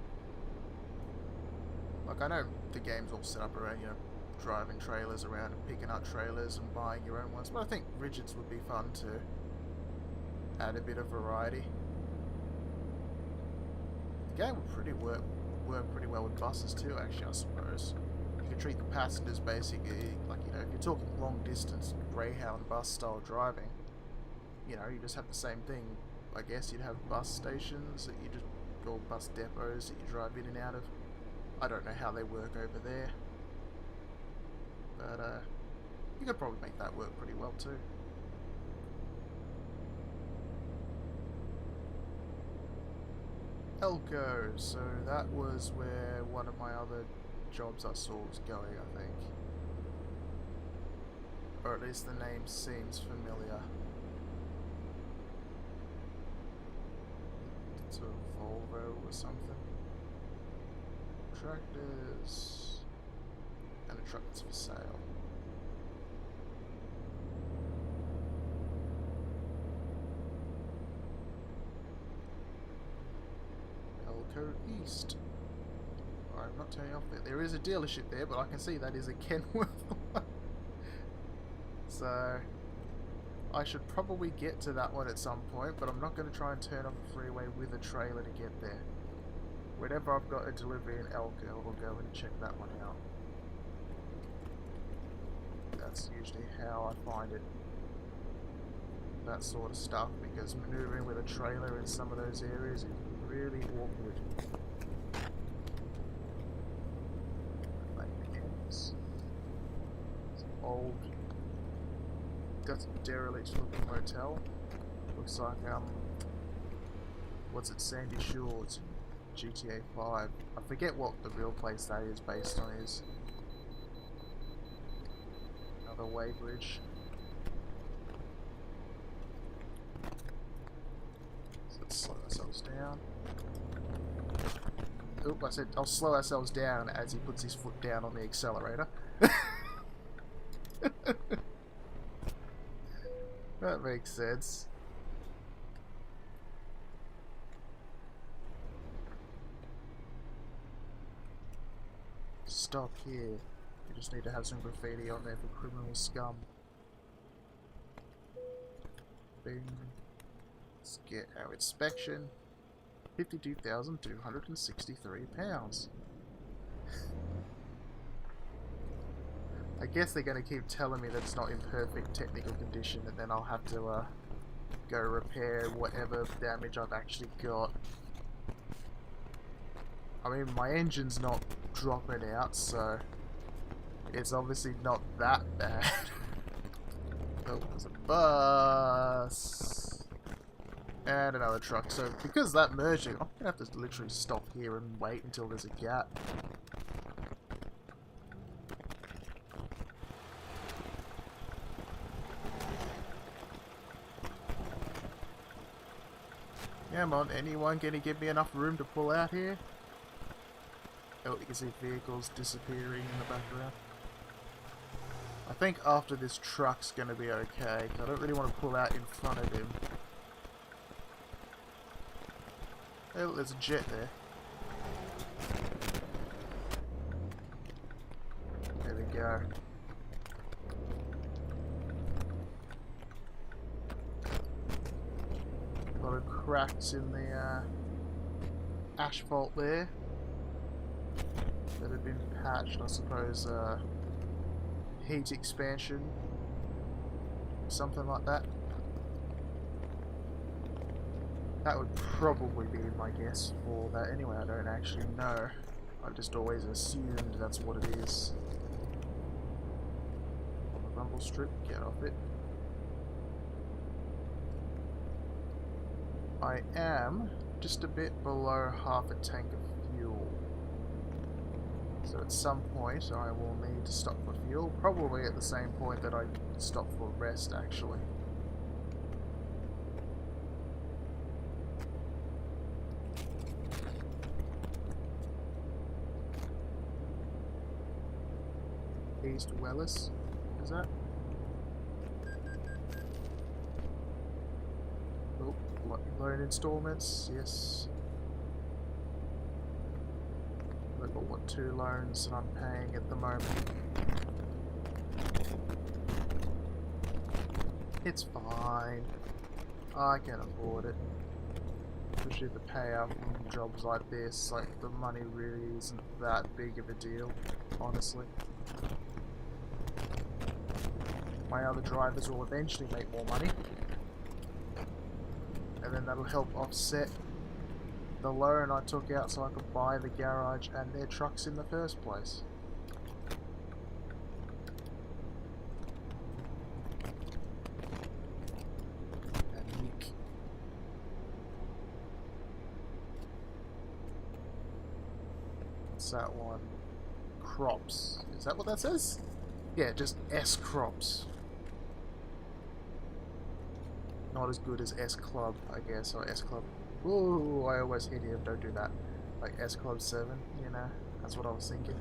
Like, I know the game's all set up around, you know, driving trailers around and picking up trailers and buying your own ones, but I think rigids would be fun to add a bit of variety. The game would work pretty well with buses too, actually, I suppose. You can treat the passengers basically like, you know, if you're talking long distance Greyhound bus style driving, you know, you just have the same thing. I guess you'd have bus stations that you just, or bus depots that you drive in and out of. I don't know how they work over there, but you could probably make that work pretty well too. Elko, so that was where one of my other jobs I saw was going, I think. Or at least the name seems familiar. It's a Volvo or something. Tractors. And a truck that's for sale. Elko East. I'm not turning off there. There is a dealership there, but I can see that is a Kenworth one. So I should probably get to that one at some point, but I'm not going to try and turn off the freeway with a trailer to get there. Whenever I've got a delivery in Elko, I'll go and check that one out. That's usually how I find it. That sort of stuff, because maneuvering with a trailer in some of those areas is really awkward. Like it's old, that's a derelict looking motel. Looks like what's it, Sandy Shores, GTA 5. I forget what the real place that is based on is. Another weighbridge. So let's slow ourselves down. Oop, I said I'll slow ourselves down as he puts his foot down on the accelerator. That makes sense. Stop here. You just need to have some graffiti on there for criminal scum. Bing. Let's get our inspection. £52,263. I guess they're going to keep telling me that it's not in perfect technical condition, and then I'll have to go repair whatever damage I've actually got. I mean, my engine's not dropping out, so it's obviously not that bad. Oh, there's a bus. And another truck. So, because that merging, I'm going to have to literally stop here and wait until there's a gap. Come on, anyone gonna give me enough room to pull out here? Oh, you can see vehicles disappearing in the background. I think after this truck's gonna be okay, because I don't really want to pull out in front of him. Hey, look, there's a jet there. There we go. A lot of cracks in the asphalt there that have been patched, I suppose. Heat expansion, something like that. That would probably be my guess for that. Anyway, I don't actually know. I just always assumed that's what it is. gravel strip, get off it. I am just a bit below half a tank of fuel. So at some point I will need to stop for fuel, probably at the same point that I stop for rest actually. East Wellis, is that? Oh, loan installments, yes. I've got what, 2 loans that I'm paying at the moment. It's fine. I can afford it. Especially the payout from jobs like this, like the money really isn't that big of a deal, honestly. My other drivers will eventually make more money. And then that'll help offset the loan I took out so I could buy the garage and their trucks in the first place. Unique. What's that one? Crops. Is that what that says? Yeah, just S crops. Not as good as S Club, I guess, or S Club. Ooh, I always hit him, don't do that. Like S Club 7, you know, that's what I was thinking.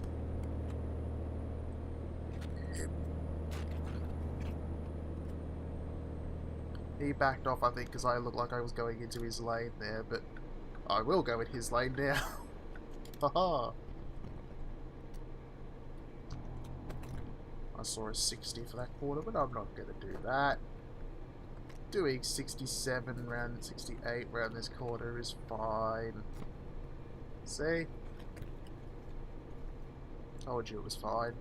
He backed off, I think, because I looked like I was going into his lane there, but I will go in his lane now. Haha! I saw a 60 for that quarter, but I'm not going to do that. Doing 67 round 68 round this quarter is fine. See? Told you it was fine.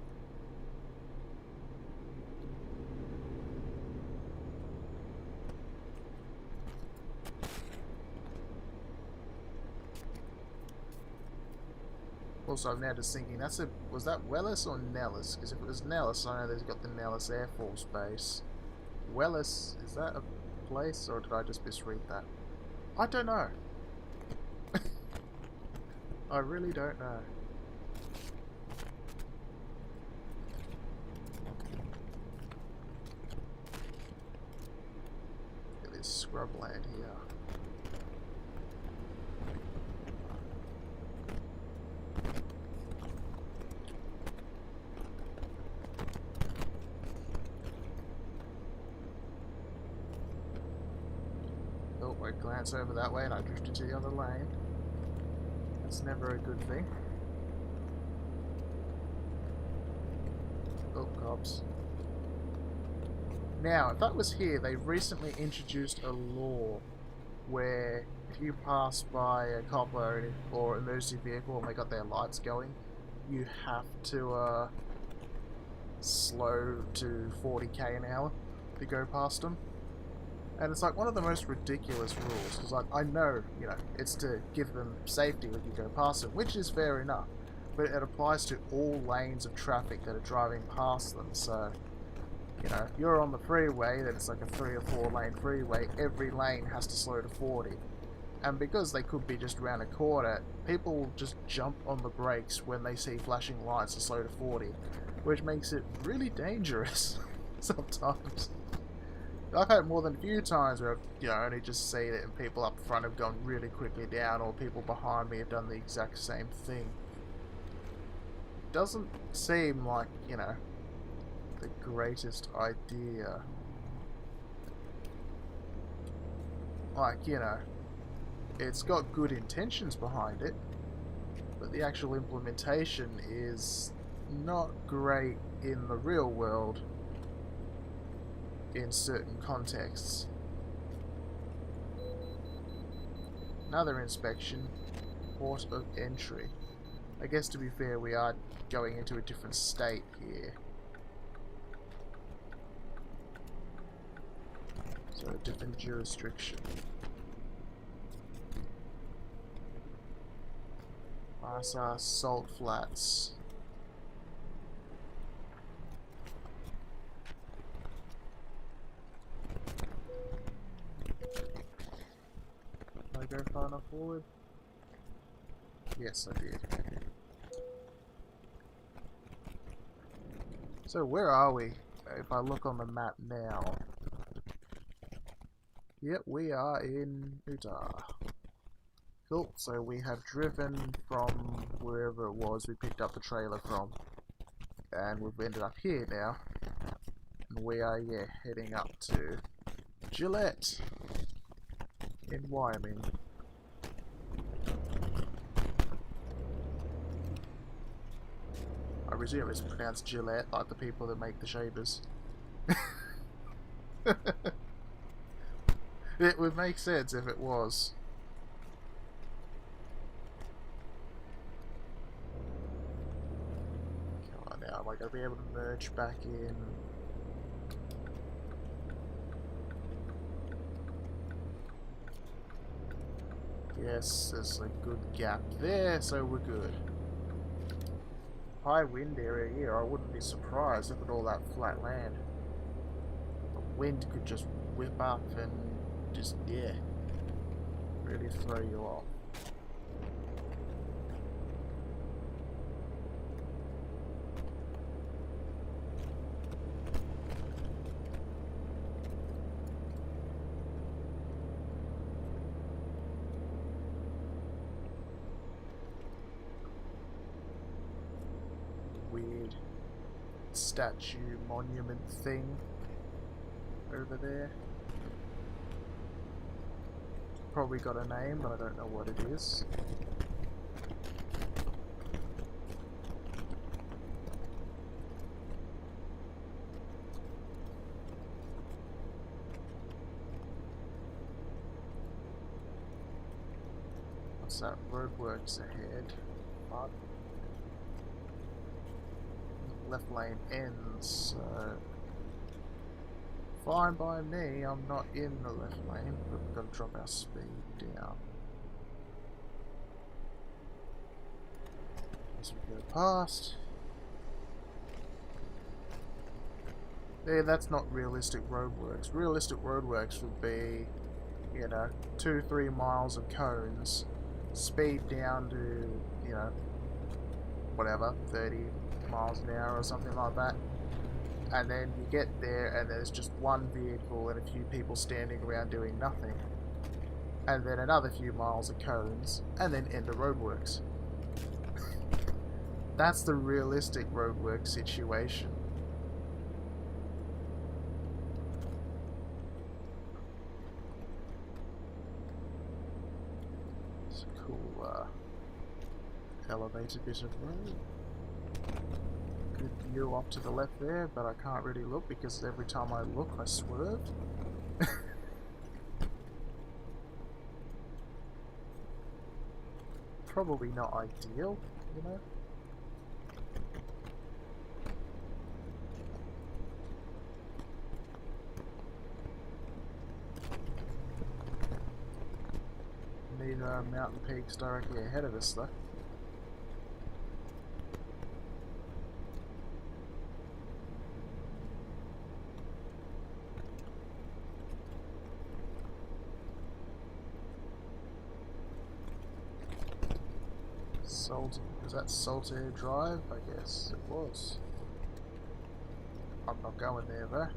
Also, I'm now just thinking, was that Wellis or Nellis? Because if it was Nellis, I know they've got the Nellis Air Force Base. Wellis, is that a place, or did I just misread that? I don't know. I really don't know. Look at this scrubland here. Oh, I glance over that way and I drift into the other lane. That's never a good thing. Oh, cops. Now, if that was here, they recently introduced a law where if you pass by a cop or emergency vehicle and they got their lights going, you have to slow to 40k an hour to go past them. And it's like one of the most ridiculous rules, because like, I know, you know, it's to give them safety when you go past them, which is fair enough, but it applies to all lanes of traffic that are driving past them. So, you know, if you're on the freeway, then it's like a 3 or 4 lane freeway, every lane has to slow to 40. And because they could be just around a corner, people just jump on the brakes when they see flashing lights to slow to 40, which makes it really dangerous sometimes. I've had it more than a few times where I've, you know, only just seen it and people up front have gone really quickly down, or people behind me have done the exact same thing. Doesn't seem like, you know, the greatest idea. Like, you know, it's got good intentions behind it, but the actual implementation is not great in the real world in certain contexts. Another inspection, port of entry. I guess to be fair, we are going into a different state here. So a different jurisdiction. Asa Salt Flats. Did I go far enough forward? Yes, I did. So where are we? If I look on the map now. Yep, we are in Utah. Cool, so we have driven from wherever it was we picked up the trailer from. And we've ended up here now. And we are, yeah, heading up to Gillette in Wyoming. I presume it's pronounced Gillette, like the people that make the shavers. It would make sense if it was. Come on now, am I going to be able to merge back in? Yes, there's a good gap there, so we're good. High wind area here, I wouldn't be surprised. Look at all that flat land. The wind could just whip up and just, yeah, really throw you off. Weird statue monument thing over there. Probably got a name, but I don't know what it is. What's that? Roadworks ahead. But left lane ends, so fine by me. I'm not in the left lane, but we've got to drop our speed down as we go past. Yeah, that's not realistic roadworks. Realistic roadworks would be, you know, 2-3 miles of cones, speed down to, you know, whatever, 30 miles an hour or something like that, and then you get there and there's just one vehicle and a few people standing around doing nothing, and then another few miles of cones, and then end of roadworks. That's the realistic roadwork situation. It's a cool elevated bit of road. Good view off to the left there, but I can't really look because every time I look I swerve. Probably not ideal, you know? Need mountain peaks directly ahead of us though. Was that Saltair Drive? I guess it was. I'm not going there though.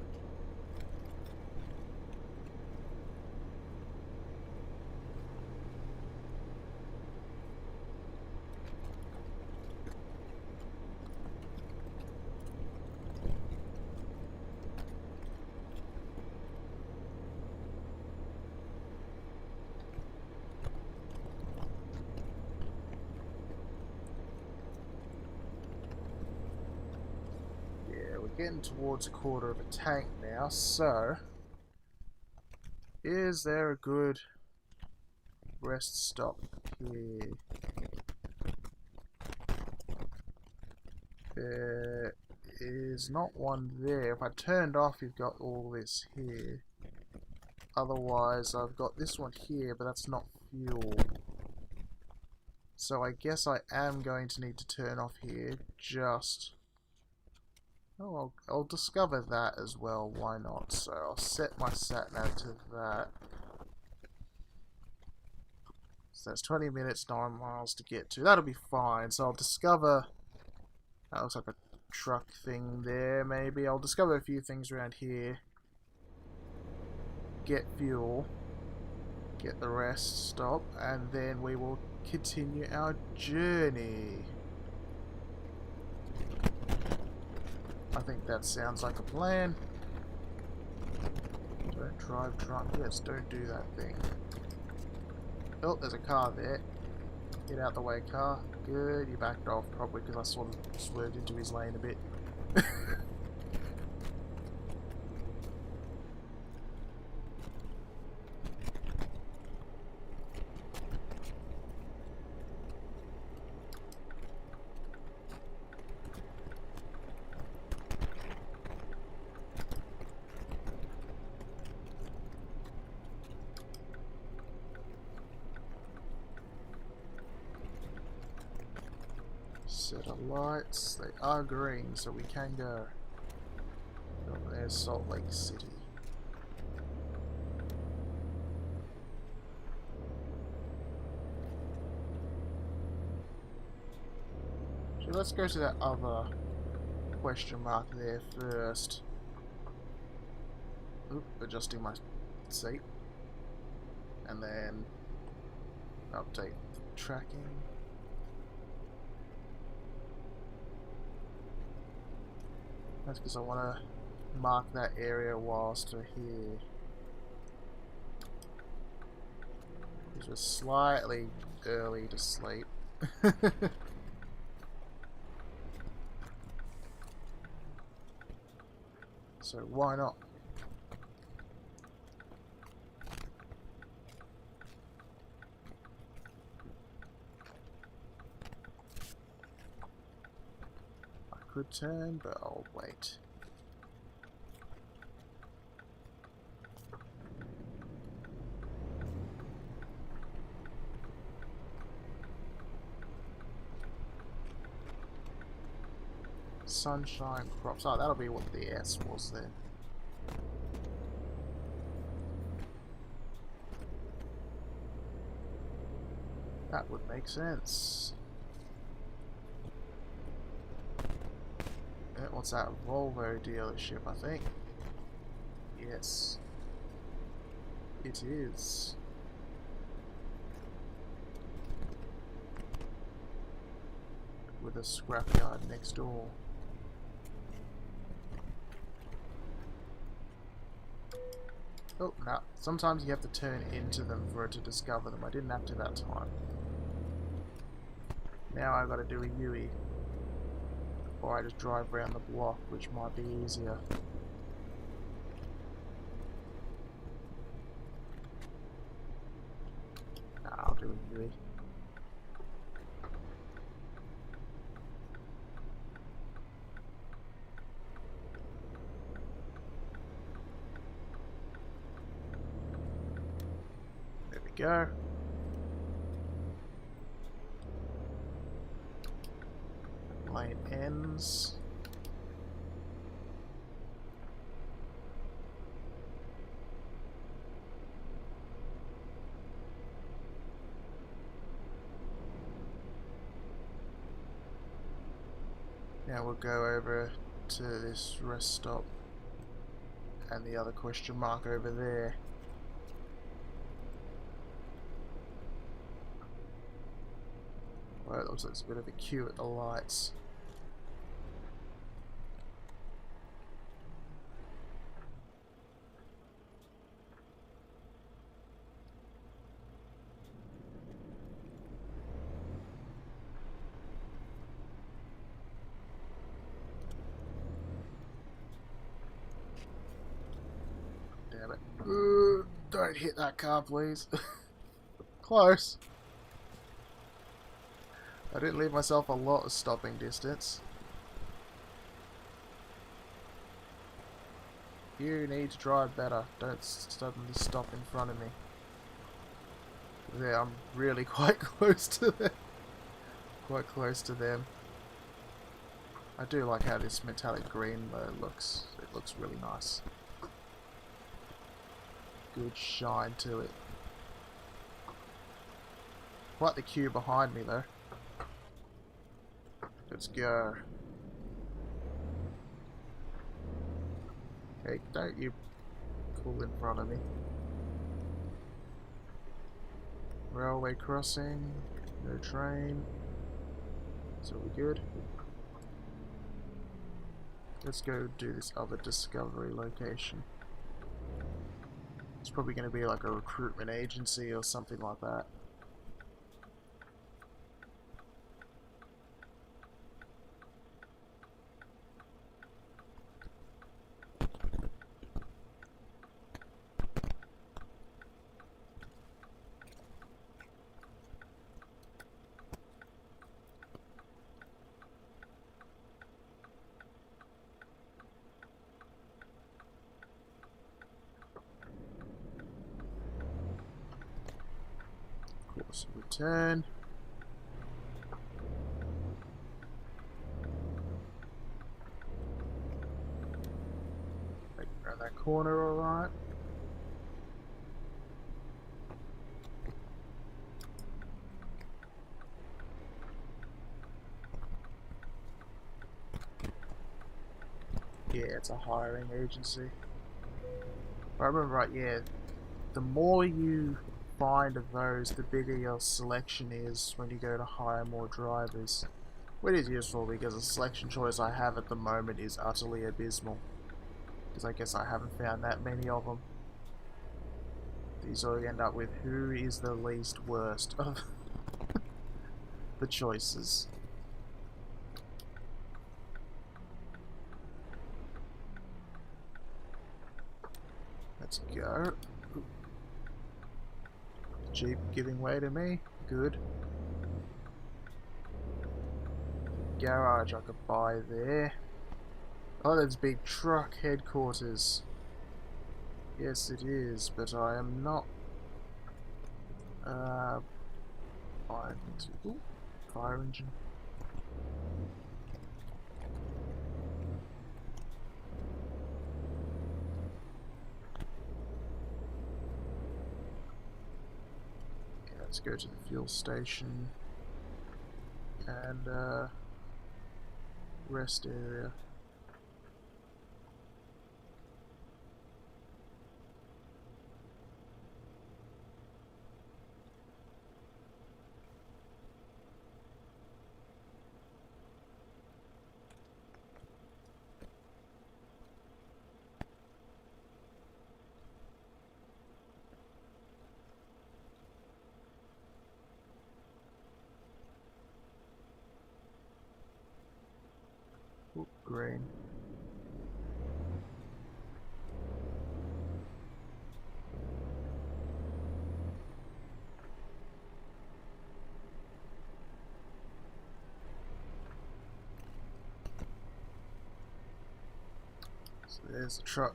Getting towards a quarter of a tank now, so is there a good rest stop here? There is not one there. If I turned off, you've got all this here. Otherwise, I've got this one here, but that's not fuel. So I guess I am going to need to turn off here just... Oh, I'll discover that as well, why not? So I'll set my sat nav to that. So that's 20 minutes, 9 miles to get to. That'll be fine. So I'll discover... That looks like a truck thing there, maybe. I'll discover a few things around here. Get fuel. Get the rest, stop, and then we will continue our journey. I think that sounds like a plan. Don't drive drunk. Yes, don't do that thing. Oh, there's a car there. Get out the way, car. Good, you backed off probably because I sort of swerved into his lane a bit. Set of lights. They are green, so we can go. Oh, there's Salt Lake City. So let's go to that other question mark there first. Oop, adjusting my seat. And then update tracking. That's because I want to mark that area whilst we're here. Because we're slightly early to sleep. So why not? Could turn, but I'll wait. Sunshine crops. Oh, that'll be what the S was then. That would make sense. What's that? Volvo dealership, I think. Yes. It is. With a scrapyard next door. Oh, no. Sometimes you have to turn into them for it to discover them. I didn't have to that time. Now I've got to do a U-E. Or I just drive around the block, which might be easier. Nah, I'll do a U-E. There we go. Lane ends. Now we'll go over to this rest stop and the other question mark over there. Well, it looks like it's a bit of a queue at the lights. Damn it. Don't hit that car, please. Close. I didn't leave myself a lot of stopping distance. You need to drive better. Don't suddenly stop in front of me. Yeah, I'm really quite close to them. Quite close to them. I do like how this metallic green though looks. It looks really nice. Good shine to it. Quite the queue behind me though. Let's go. Hey, don't you pull in front of me. Railway crossing. No train. So we good? Let's go do this other discovery location. It's probably going to be like a recruitment agency or something like that. Course of return. Make it around that corner alright. Yeah, it's a hiring agency. If I remember right, yeah, the more you find of those, the bigger your selection is when you go to hire more drivers. Which is useful because the selection choice I have at the moment is utterly abysmal. Because I guess I haven't found that many of them. These all end up with who is the least worst of the choices. Let's go. Jeep giving way to me. Good. Garage I could buy there. Oh, that's big truck headquarters. Yes, it is, but I am not buying into. Ooh, fire engine. Okay, let's go to the fuel station and rest area. Ooh, green. So there's the truck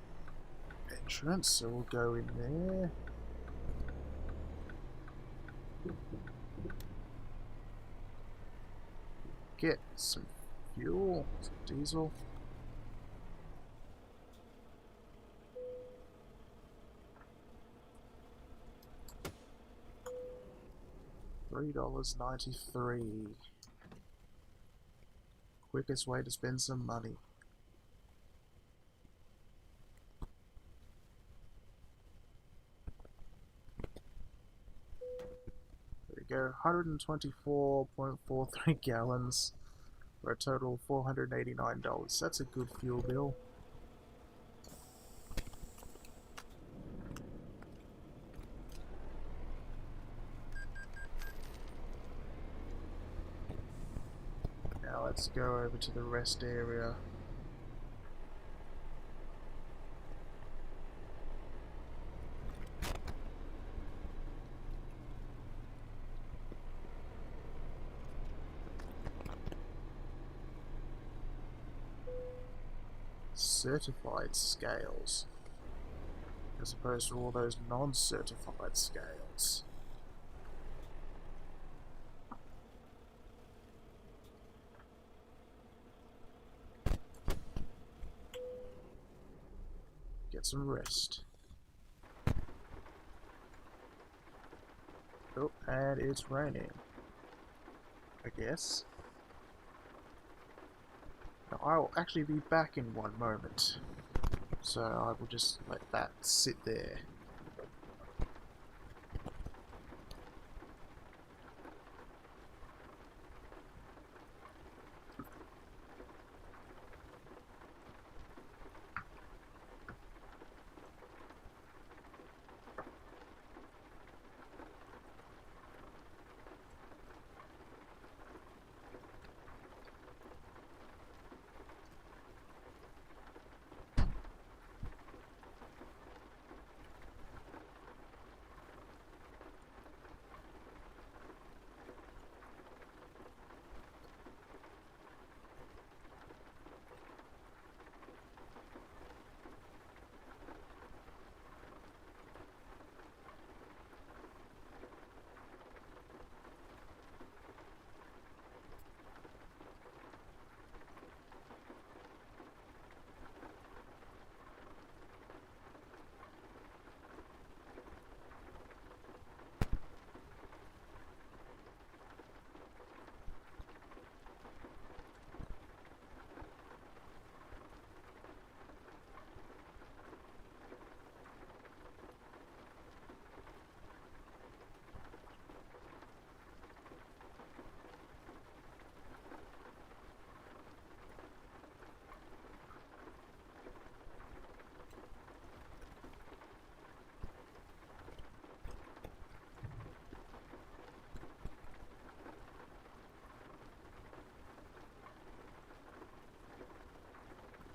entrance, so we'll go in there. Get some fuel, some diesel. $3.93. Quickest way to spend some money. There we go, 124.43 gallons for a total of $489. That's a good fuel bill. Now let's go over to the rest area. Certified scales, as opposed to all those non-certified scales. Get some rest. Oh, and it's raining, I guess. Now, I'll actually be back in one moment, so I will just let that sit there.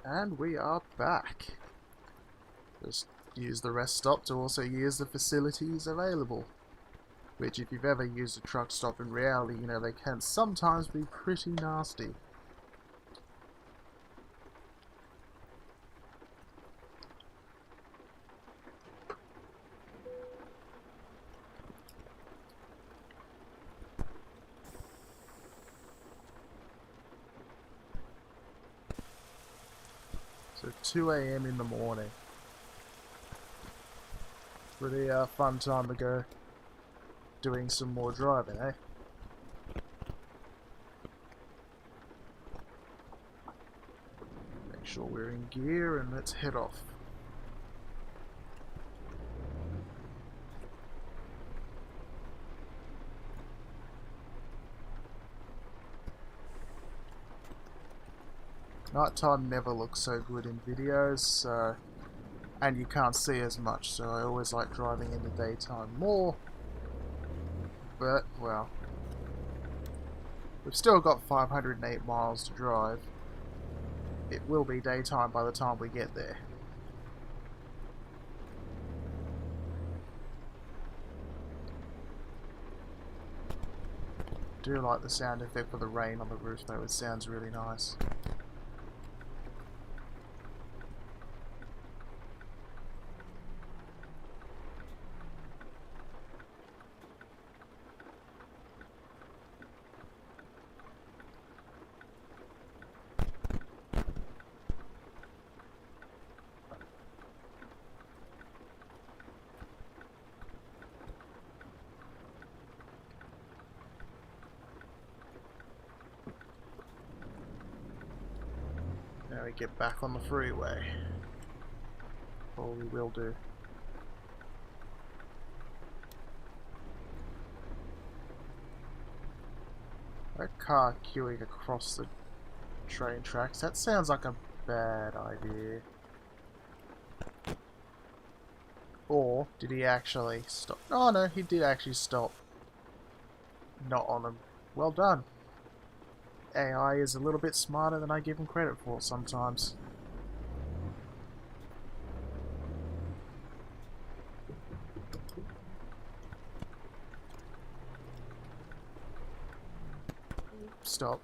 And we are back. Just use the rest stop to also use the facilities available. Which, if you've ever used a truck stop in reality, you know they can sometimes be pretty nasty. So 2 AM in the morning. Pretty fun time to go doing some more driving, eh? Make sure we're in gear and let's head off. Nighttime never looks so good in videos, so, and you can't see as much, so I always like driving in the daytime more. But, well, we've still got 508 miles to drive. It will be daytime by the time we get there. I do like the sound effect for the rain on the roof though, it sounds really nice. Now we get back on the freeway. Or we will do. That car queuing across the train tracks, that sounds like a bad idea. Or did he actually stop? Oh no, he did actually stop. Not on them. Well done. AI is a little bit smarter than I give him credit for sometimes. Stop.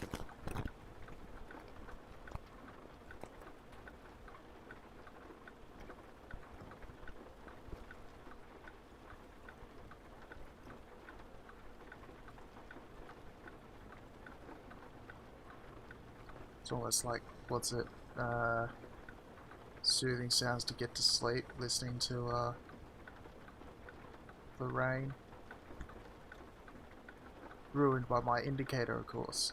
It's almost like, what's it, soothing sounds to get to sleep, listening to, the rain. ruined by my indicator, of course.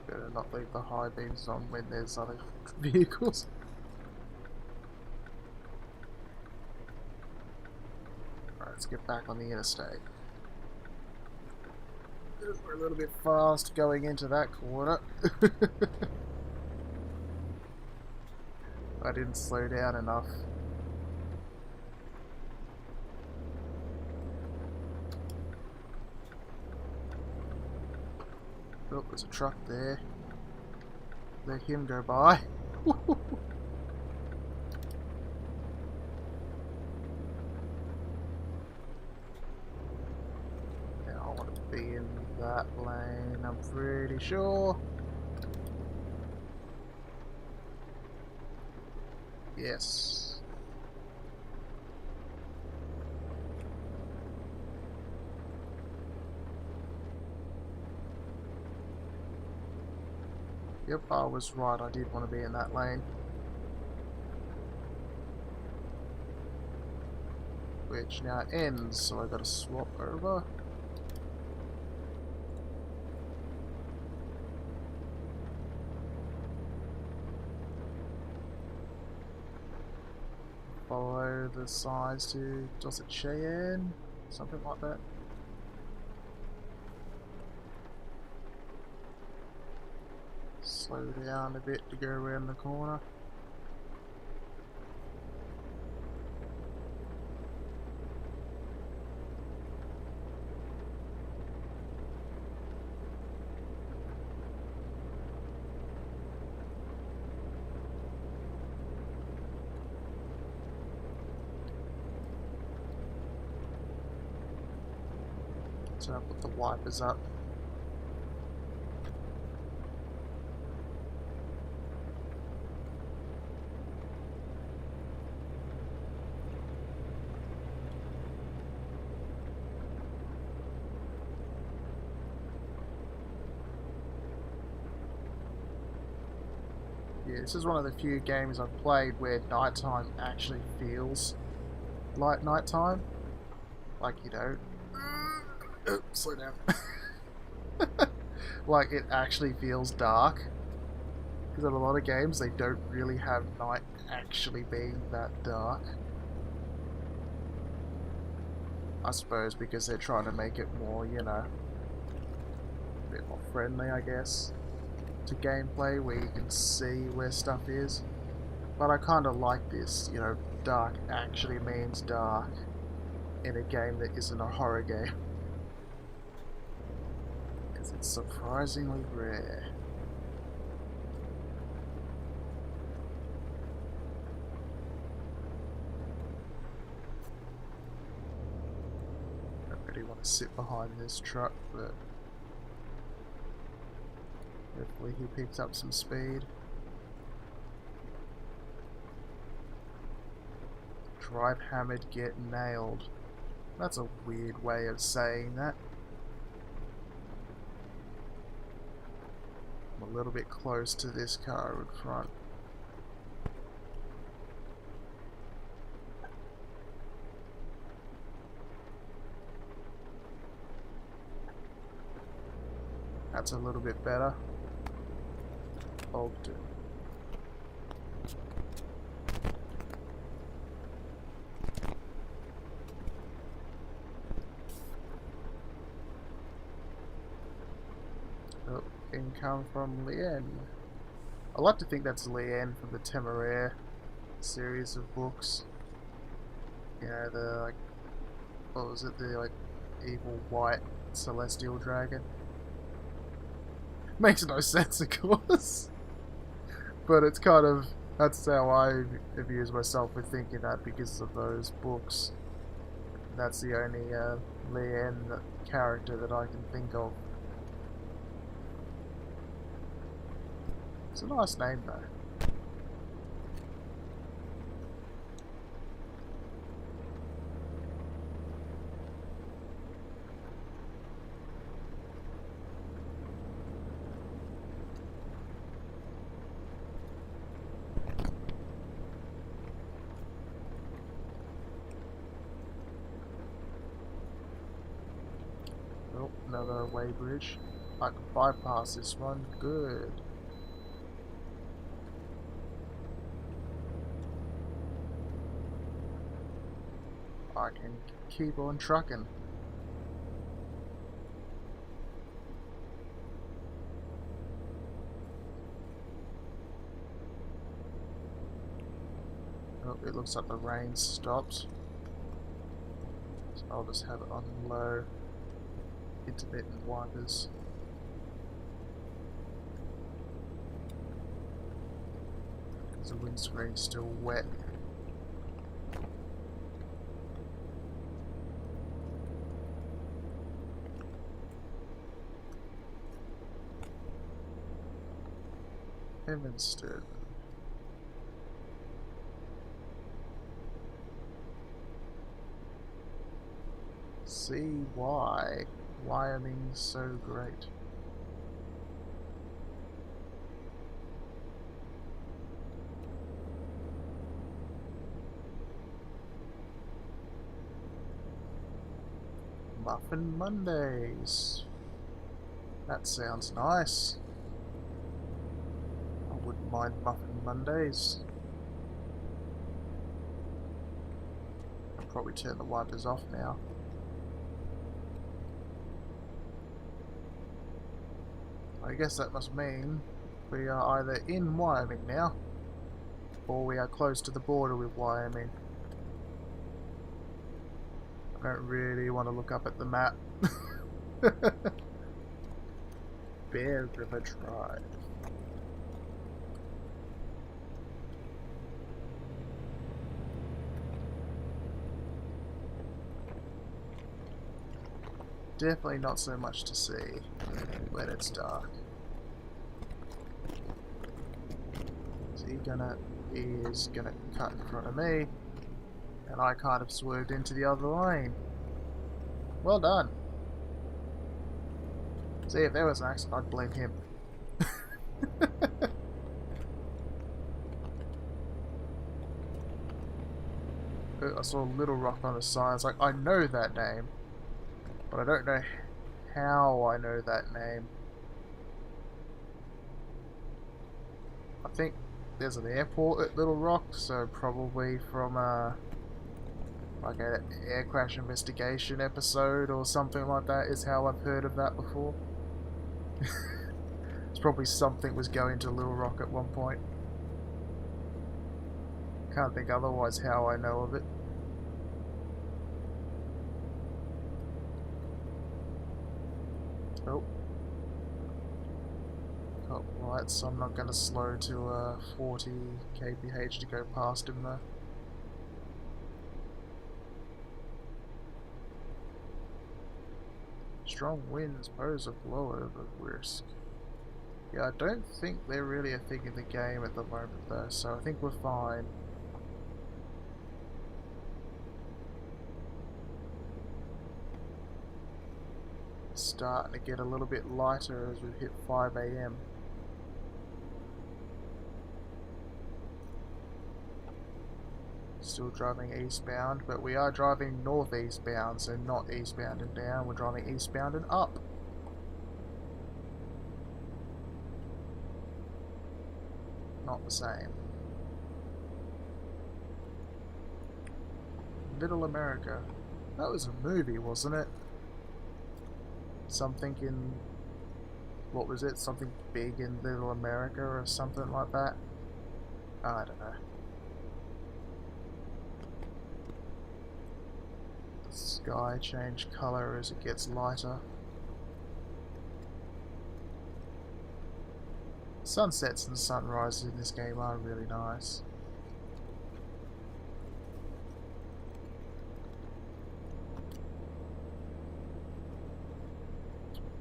Better not leave the high beams on when there's other vehicles. Right, let's get back on the interstate. We're a little bit fast going into that corner. I didn't slow down enough. Oh, there's a truck there. Let him go by. Now I want to be in that lane, I'm pretty sure. Yes. Yep, I was right, I did want to be in that lane. Which now ends, so I gotta swap over. Follow the signs to, does it Cheyenne? Something like that. Slow down a bit to go around the corner. So I'll put the wipers up. Yeah, this is one of the few games I've played where nighttime actually feels like nighttime. Like, you know, slow down. Like, it actually feels dark. Because in a lot of games, they don't really have night actually being that dark. I suppose because they're trying to make it more, you know, a bit more friendly, I guess, to gameplay, where you can see where stuff is. But I kind of like this, you know, dark actually means dark in a game that isn't a horror game. Because it's surprisingly rare. I don't really want to sit behind this truck, but hopefully he picks up some speed. Drive hammered, get nailed. That's a weird way of saying that. I'm a little bit close to this car in front. That's a little bit better. Ogden. Oh, income from Leanne. I like to think that's Leanne from the Temeraire series of books. You know, the, like, what was it, the, like, evil white celestial dragon. Makes no sense, of course. But it's kind of That's how I abuse myself with thinking that because of those books. That's the only Leanne character that I can think of. It's a nice name though. Oh, another weighbridge. I can bypass this one. Good. I can keep on trucking. Oh, it looks like the rain stopped. So I'll just have it on low. Intermittent wipers. Because the windscreen's still wet. Evanston. See why Wyoming's so great. Muffin Mondays. That sounds nice. I wouldn't mind Muffin Mondays. I'll probably turn the wipers off now. I guess that must mean we are either in Wyoming now, or we are close to the border with Wyoming. I don't really want to look up at the map. Bear River Drive. Definitely not so much to see when it's dark. So he is gonna cut in front of me, and I kind of swerved into the other lane. Well done. See, if there was an accident, I'd blame him. I saw Little Rock on the side. It's like, I know that name, but I don't know how I know that name. I think there's an airport at Little Rock, so probably from like an air crash investigation episode or something like that is how I've heard of that before. It's probably something was going to Little Rock at one point. Can't think otherwise how I know of it. Oh. Oh, right, so I'm not going to slow to 40 kph to go past him though. Strong winds pose a blowover risk. Yeah, I don't think they're really a thing in the game at the moment though, so I think we're fine. Starting to get a little bit lighter as we hit 5 AM. Still driving eastbound, but we are driving northeastbound, so not eastbound and down, we're driving eastbound and up. Not the same. Little America. That was a movie, wasn't it? Something in... what was it? Something big in Little America or something like that? I don't know. The sky change colour as it gets lighter. Sunsets and sunrises in this game are really nice.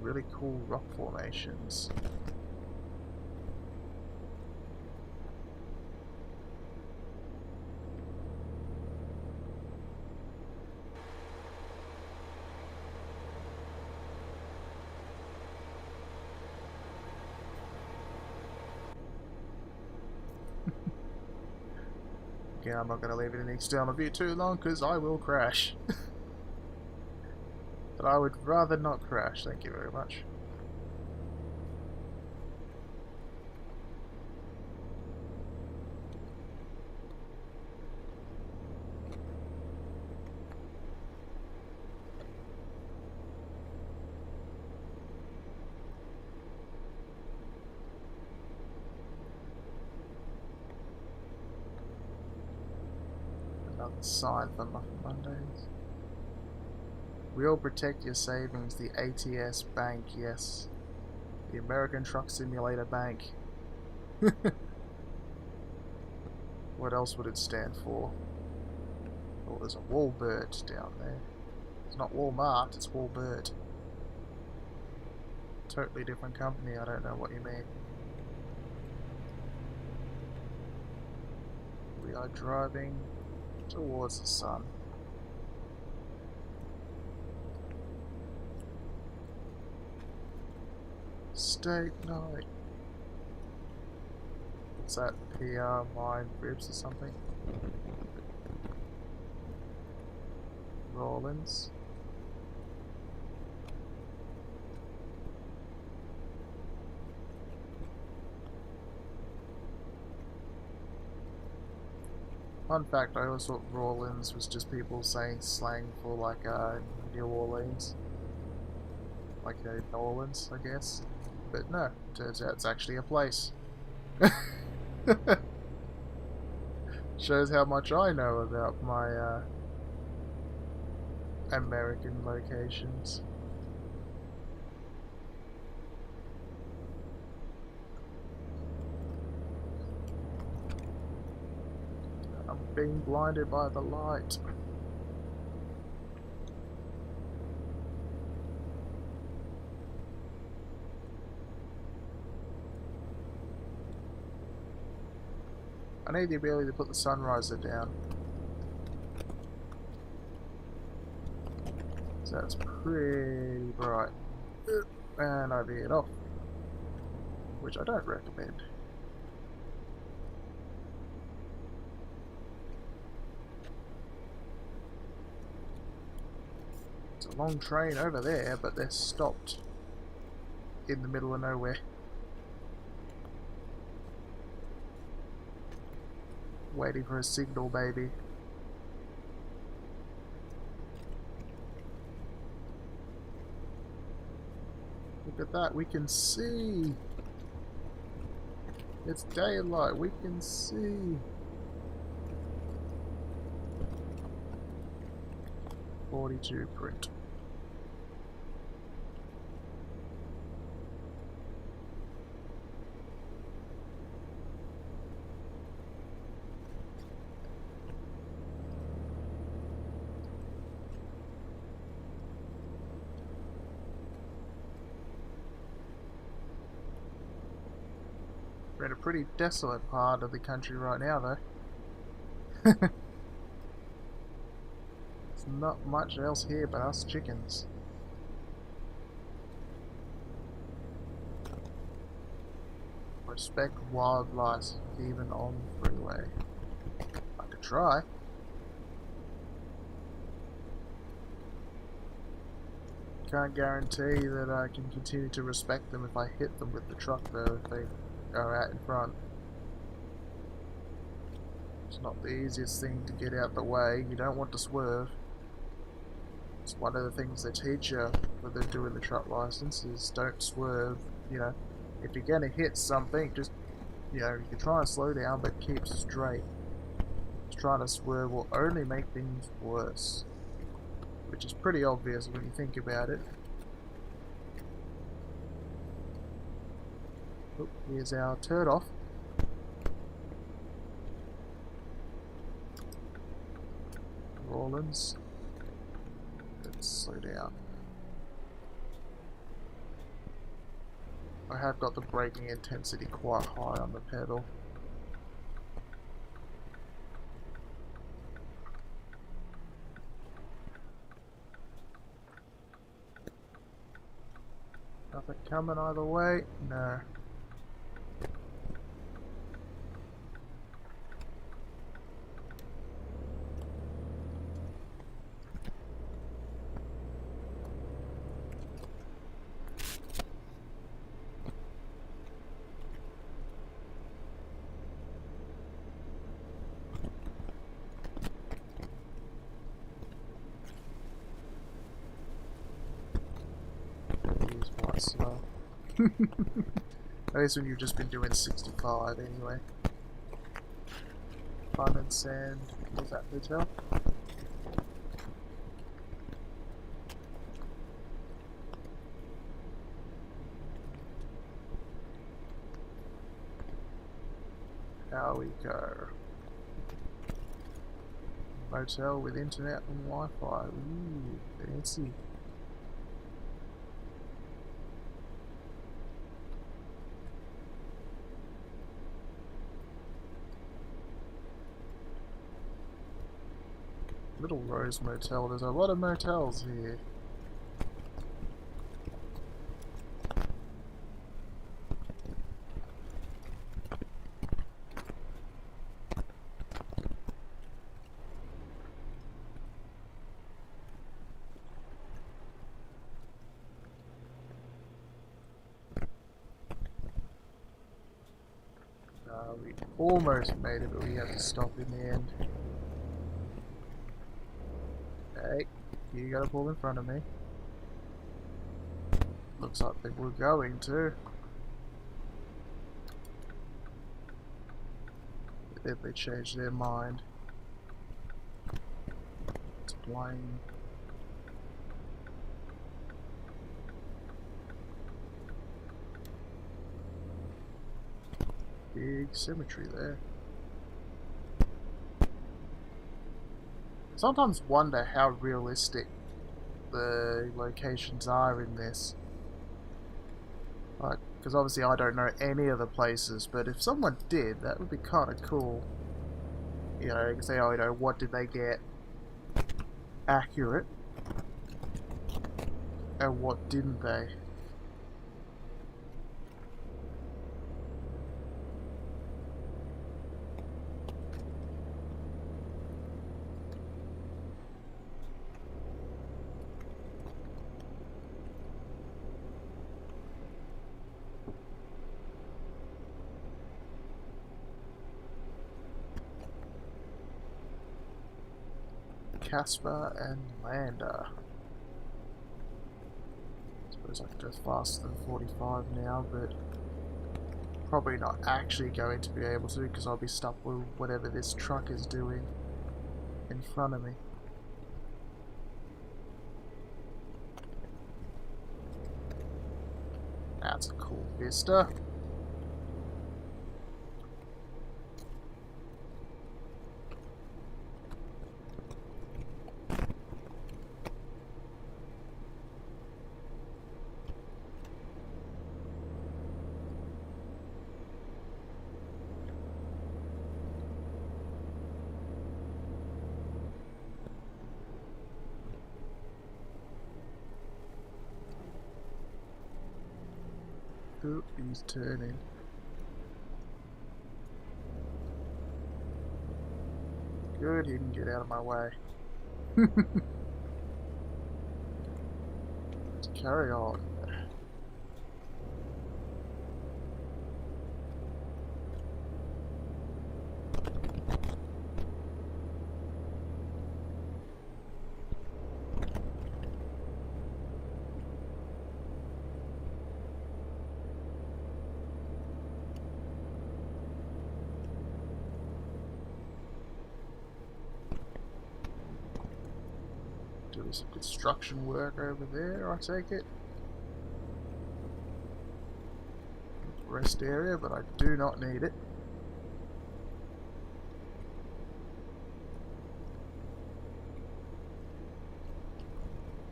Really cool rock formations. Again, I'm not going to leave it in external view too long because I will crash. But I would rather not crash, thank you very much. Another sign for Muffin Mondays. We'll protect your savings, the ATS Bank, yes. The American Truck Simulator Bank. What else would it stand for? Oh, there's a Walbert down there. It's not Walmart, it's Walbert. Totally different company, I don't know what you mean. We are driving towards the sun. State night. What's that? PR Mine Ribs or something? Rollins. Fun fact, I always thought Rollins was just people saying slang for like New Orleans. Like New Orleans, I guess. But no, turns out it's actually a place. Shows how much I know about my American locations. I'm being blinded by the light. I need the ability to put the sunriser down. So that's pretty bright. And I veered off. Which I don't recommend. It's a long train over there, but they're stopped in the middle of nowhere. Waiting for a signal, baby. Look at that, we can see. It's daylight, we can see. 42 print. We're in a pretty desolate part of the country right now, though. There's not much else here but us chickens. Respect wildlife, even on the freeway. I could try. Can't guarantee that I can continue to respect them if I hit them with the truck, though, if they go out in front. It's not the easiest thing to get out the way. You don't want to swerve. It's one of the things they teach you when they're doing the truck license is don't swerve. You know, if you're gonna hit something, just, you know, you can try and slow down, but keep straight. Just trying to swerve will only make things worse, which is pretty obvious when you think about it. Oh, here's our turd off. Rollins. Let's slow down. I have got the braking intensity quite high on the pedal. Nothing coming either way? No. It is quite slow. At least when you've just been doing 65 anyway. Fun and Sand. What's that hotel? How we go? Motel with internet and Wi-Fi. Ooh, fancy. Little Rose Motel. There's a lot of motels here. We almost made it, but we had to stop in the end. Hey, you gotta pull in front of me. Looks like they were going to. But then they changed their mind. It's plain. Big symmetry there. Sometimes wonder how realistic the locations are in this. Like, because obviously I don't know any of the places, but if someone did, that would be kind of cool. You know, you can say, oh, you know, what did they get accurate, and what didn't they? Casper and Lander. I suppose I can go faster than 45 now, but probably not actually going to be able to because I'll be stuck with whatever this truck is doing in front of me. That's a cool vista. Oop, he's turning. Good, he didn't get out of my way. Let's carry on. Doing some construction work over there, I take it. rest area, but I do not need it.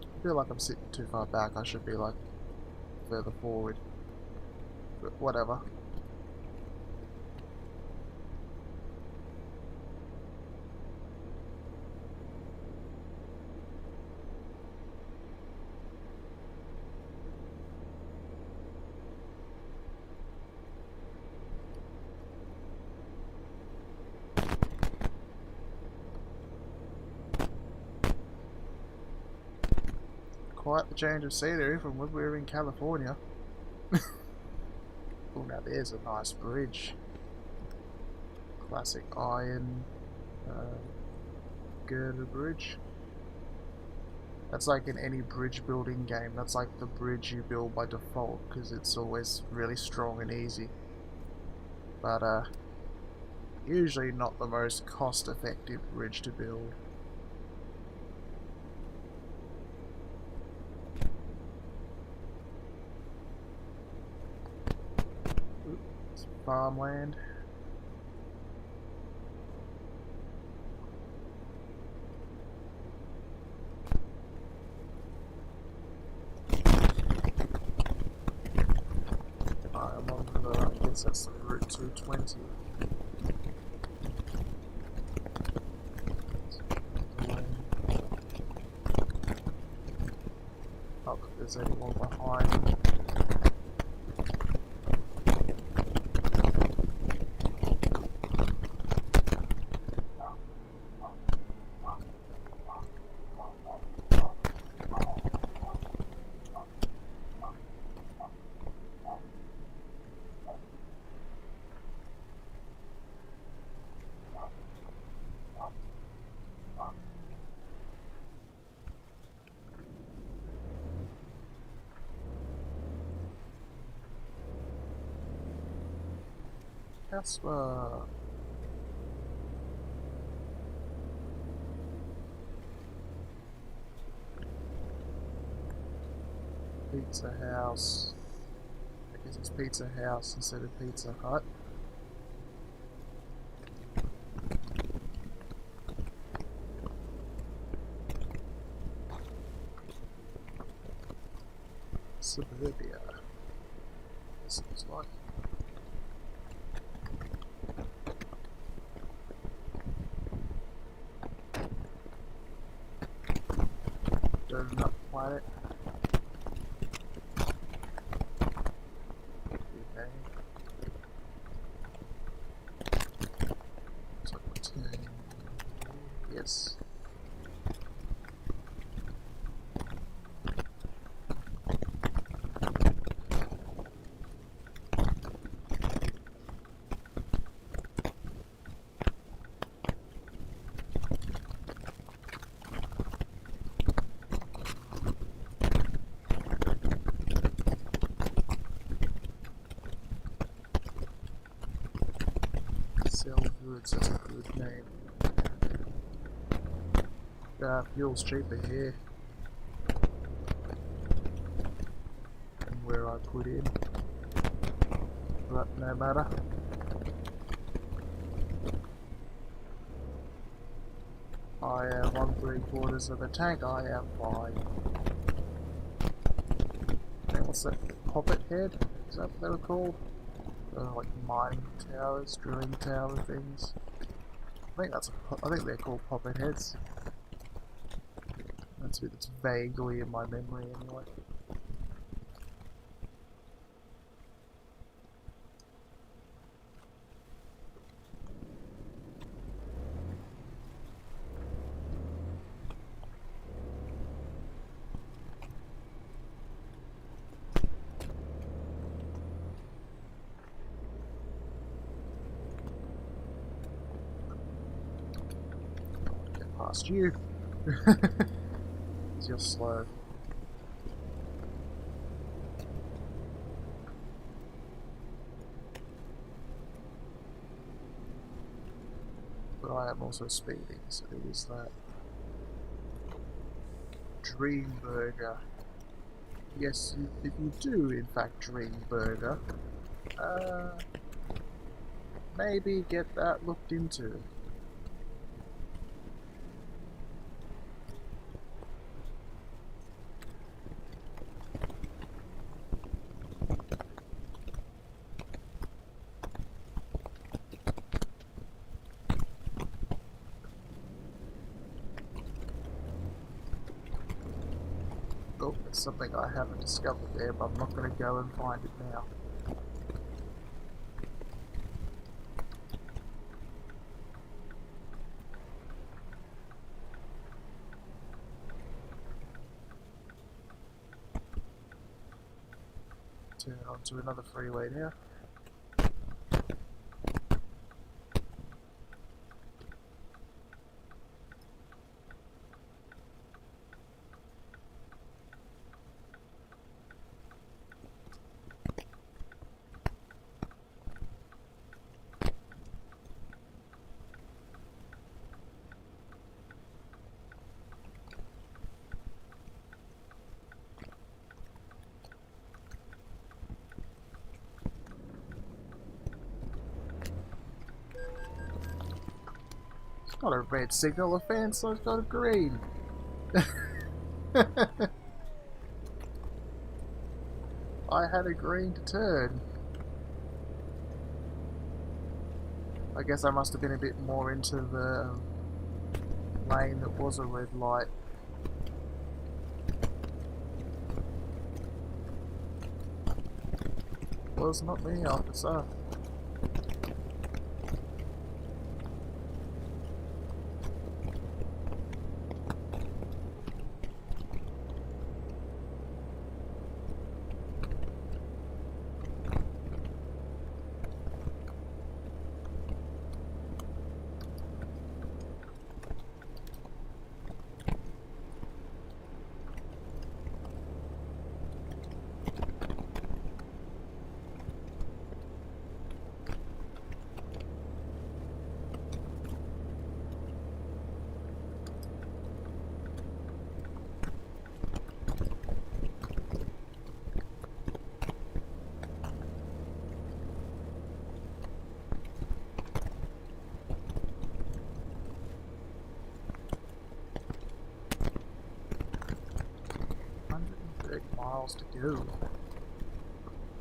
I feel like I'm sitting too far back. I should be like further forward, but whatever. Quite the change of scenery from when we were in California. Oh, now there's a nice bridge. Classic iron girder bridge. That's like in any bridge building game, that's like the bridge you build by default because it's always really strong and easy. But usually not the most cost-effective bridge to build. It's farmland. I'm on the, I guess that's the Route 220. Not that there's anyone behind me. Casper. Pizza House. I guess it's Pizza House instead of Pizza Hut. Suburbia. This looks like. Donut Planet. Okay. So, yes. Sell goods, that's a good name. Fuel's cheaper here than where I put in, but no matter. I am 1/3 of a tank, I am fine. And what's that? Poppet Head? Is that what they were called? Like mining towers, drilling tower things. I think they're called Poppet Heads. That's vaguely in my memory anyway. Get past you. Because you're slow. But I am also speeding, so there is that. Dream Burger. Yes, if you do in fact dream burger, Maybe get that looked into. Oh, there's something I haven't discovered there, but I'm not going to go and find it now. Turn onto another freeway now. It's not a red signal offense, so it's got a green. I had a green to turn. I guess I must have been a bit more into the lane that was a red light. Was not me, officer. Miles to go.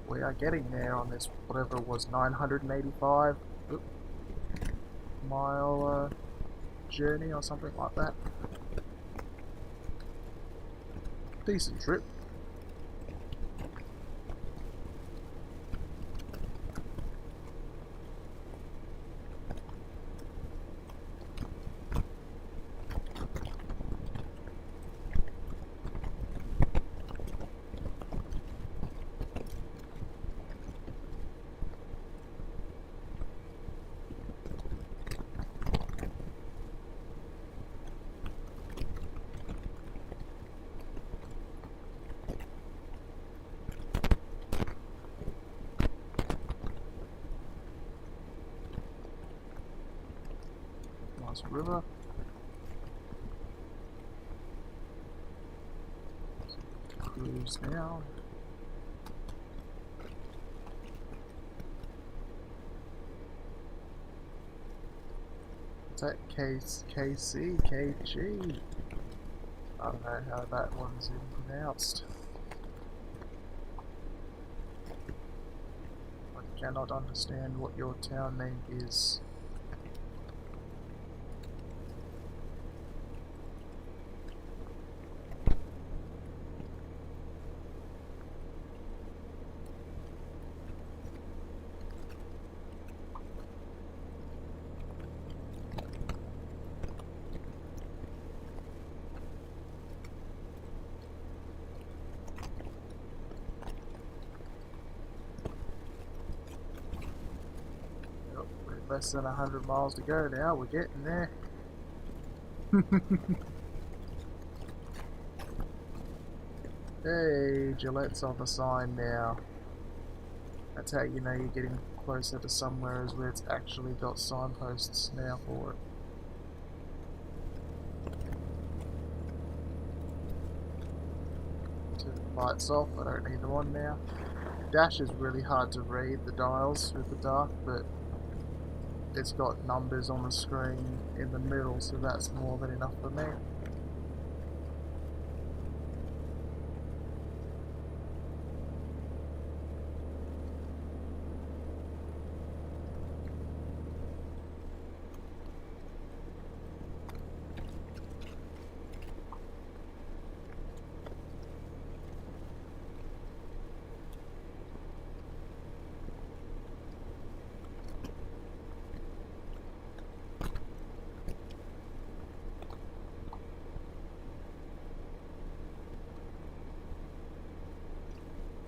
We are getting there on this, whatever it was, 985 mile journey or something like that. Decent trip. Nice river. Cruise now. Is that KC? KG? I don't know how that one's even pronounced. I cannot understand what your town name is. Less than 100 miles to go now, we're getting there. Hey, Gillette's on the sign now. That's how you know you're getting closer to somewhere, is where it's actually got signposts now for it. Turn the lights off, I don't need them on now. Dash is really hard to read the dials with the dark, but it's got numbers on the screen in the middle, so that's more than enough for me.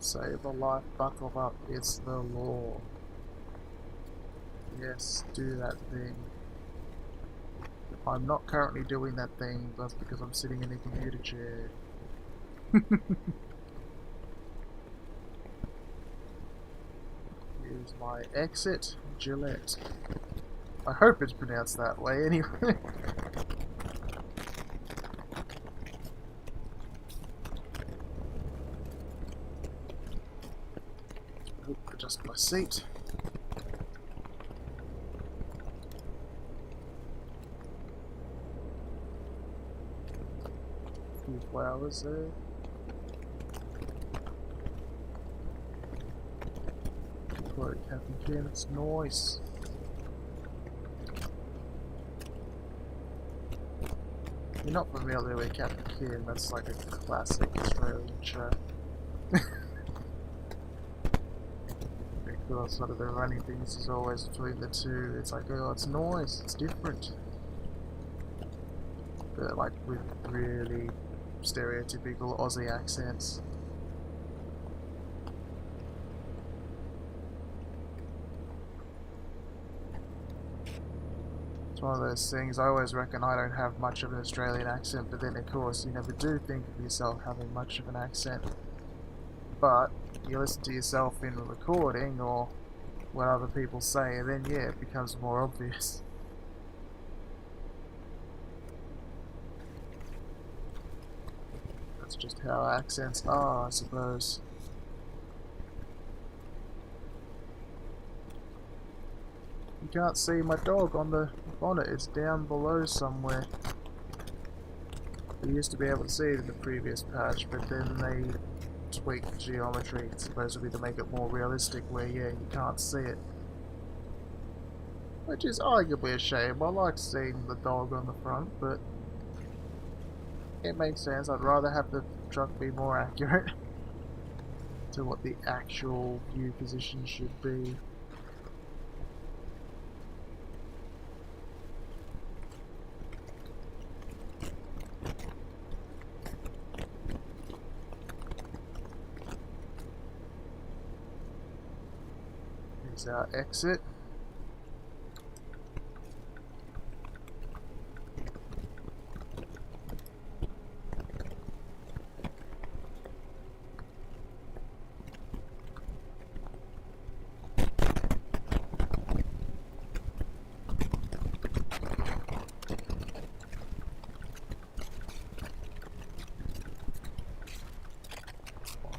Save a life, buckle up, it's the law. Yes, do that thing. I'm not currently doing that thing, that's because I'm sitting in a computer chair. Here's my exit, Gillette. I hope it's pronounced that way anyway. Adjust my seat. A few flowers there. Quote Captain Ken, it's nice. If you're not familiar with Captain Ken, that's like a classic Australian show. Because sort of the running things is always between the two. It's like, oh, it's nice, it's different. But like with really stereotypical Aussie accents. It's one of those things, I always reckon I don't have much of an Australian accent, but then of course you never do think of yourself having much of an accent. But you listen to yourself in a recording or what other people say, and then yeah, it becomes more obvious. That's just how accents are, I suppose. You can't see my dog on the bonnet, it's down below somewhere. We used to be able to see it in the previous patch, but then they tweaked geometry supposedly to make it more realistic, where yeah, you can't see it. Which is arguably a shame. I like seeing the dog on the front, but it makes sense. I'd rather have the truck be more accurate to what the actual view position should be. Here's our exit.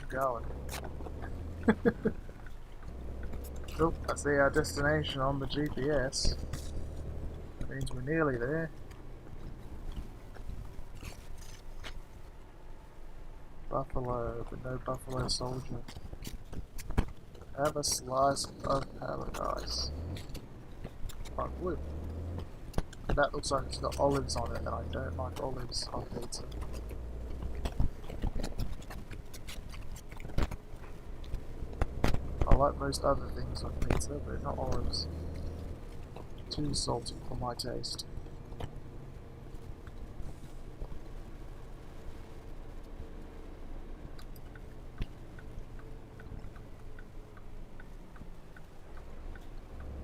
Going. Oh, I see our destination on the GPS. That means we're nearly there. Buffalo, but no buffalo soldier. Have a slice of paradise. Oh, blue. That looks like it's got olives on it, and I don't like olives on pizza. I like most other things on pizza, but not olives. Too salty for my taste.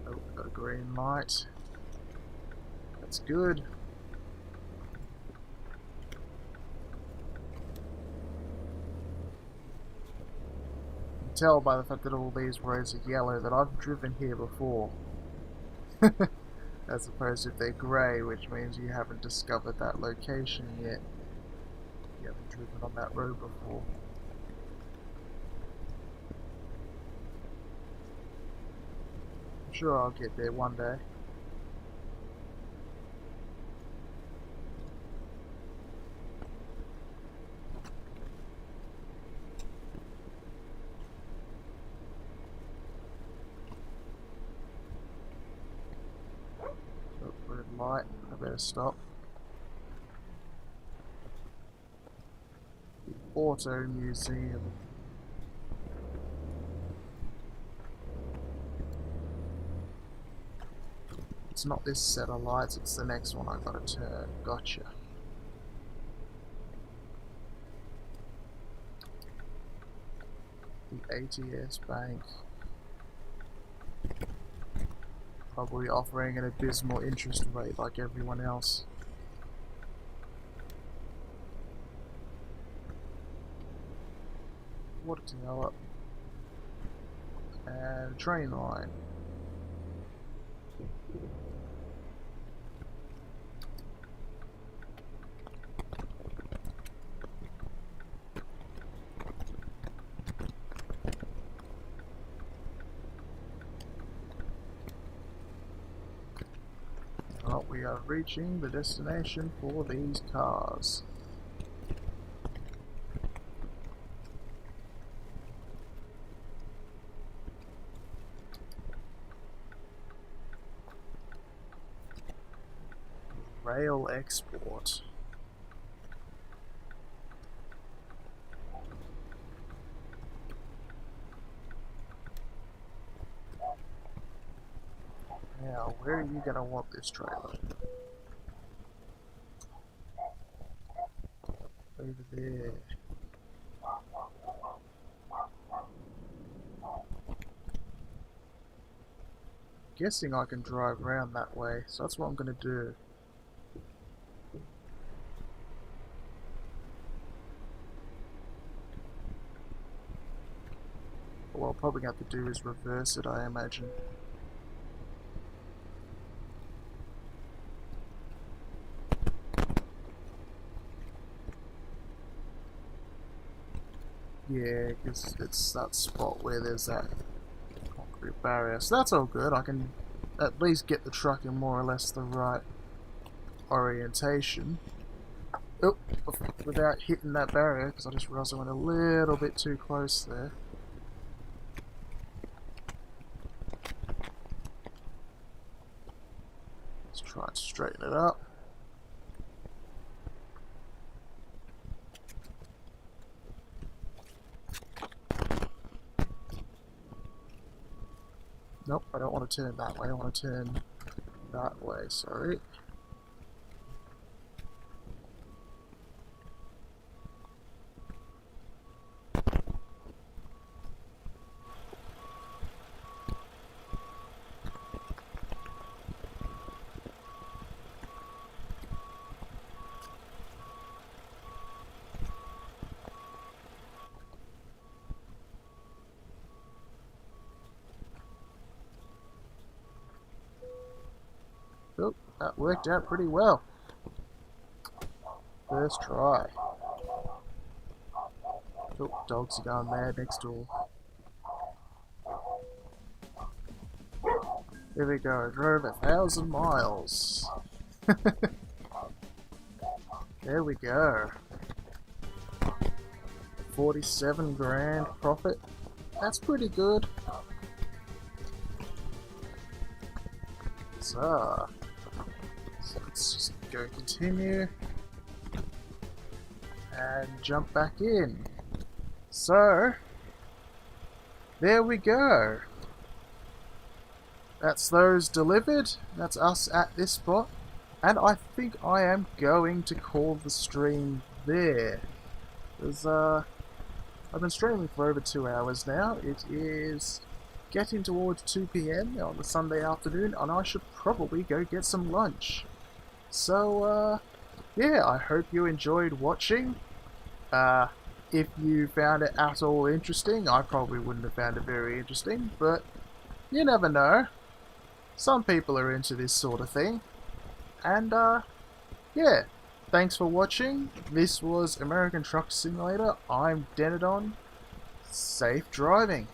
Oh, got a green light. That's good. Tell by the fact that all these roads are yellow that I've driven here before. As opposed to if they're grey, which means you haven't discovered that location yet. You haven't driven on that road before. sure I'll get there one day. Oh, red light. I better stop. The Auto Museum. It's not this set of lights, it's the next one I gotta turn. Gotcha. The ATS Bank. Probably offering an abysmal interest rate like everyone else. Water tower. And train line. Well, we are reaching the destination for these cars. Rail export. Now, where are you gonna want this trailer? Over there. Guessing I can drive around that way, so that's what I'm gonna do. What I'll probably have to do is reverse it, I imagine. Yeah, because it's that spot where there's that concrete barrier. So that's all good. I can at least get the truck in more or less the right orientation. Oh, without hitting that barrier, because I just realized I went a little bit too close there. Let's try and straighten it up. Nope, I don't want to turn that way, I want to turn that way, sorry. Oh, that worked out pretty well. First try. Oh, dogs are going mad next door. There we go, drove 1,000 miles. There we go. 47 grand profit. That's pretty good. So let's just go continue and jump back in. So there we go. That's those delivered. That's us at this spot. And I think I am going to call the stream there. Because I've been streaming for over 2 hours now. It is getting towards 2 PM on the Sunday afternoon, and I should probably go get some lunch. So, yeah, I hope you enjoyed watching. If you found it at all interesting, I probably wouldn't have found it very interesting, but you never know. Some people are into this sort of thing. And, yeah, thanks for watching. This was American Truck Simulator. I'm Deno. Safe driving.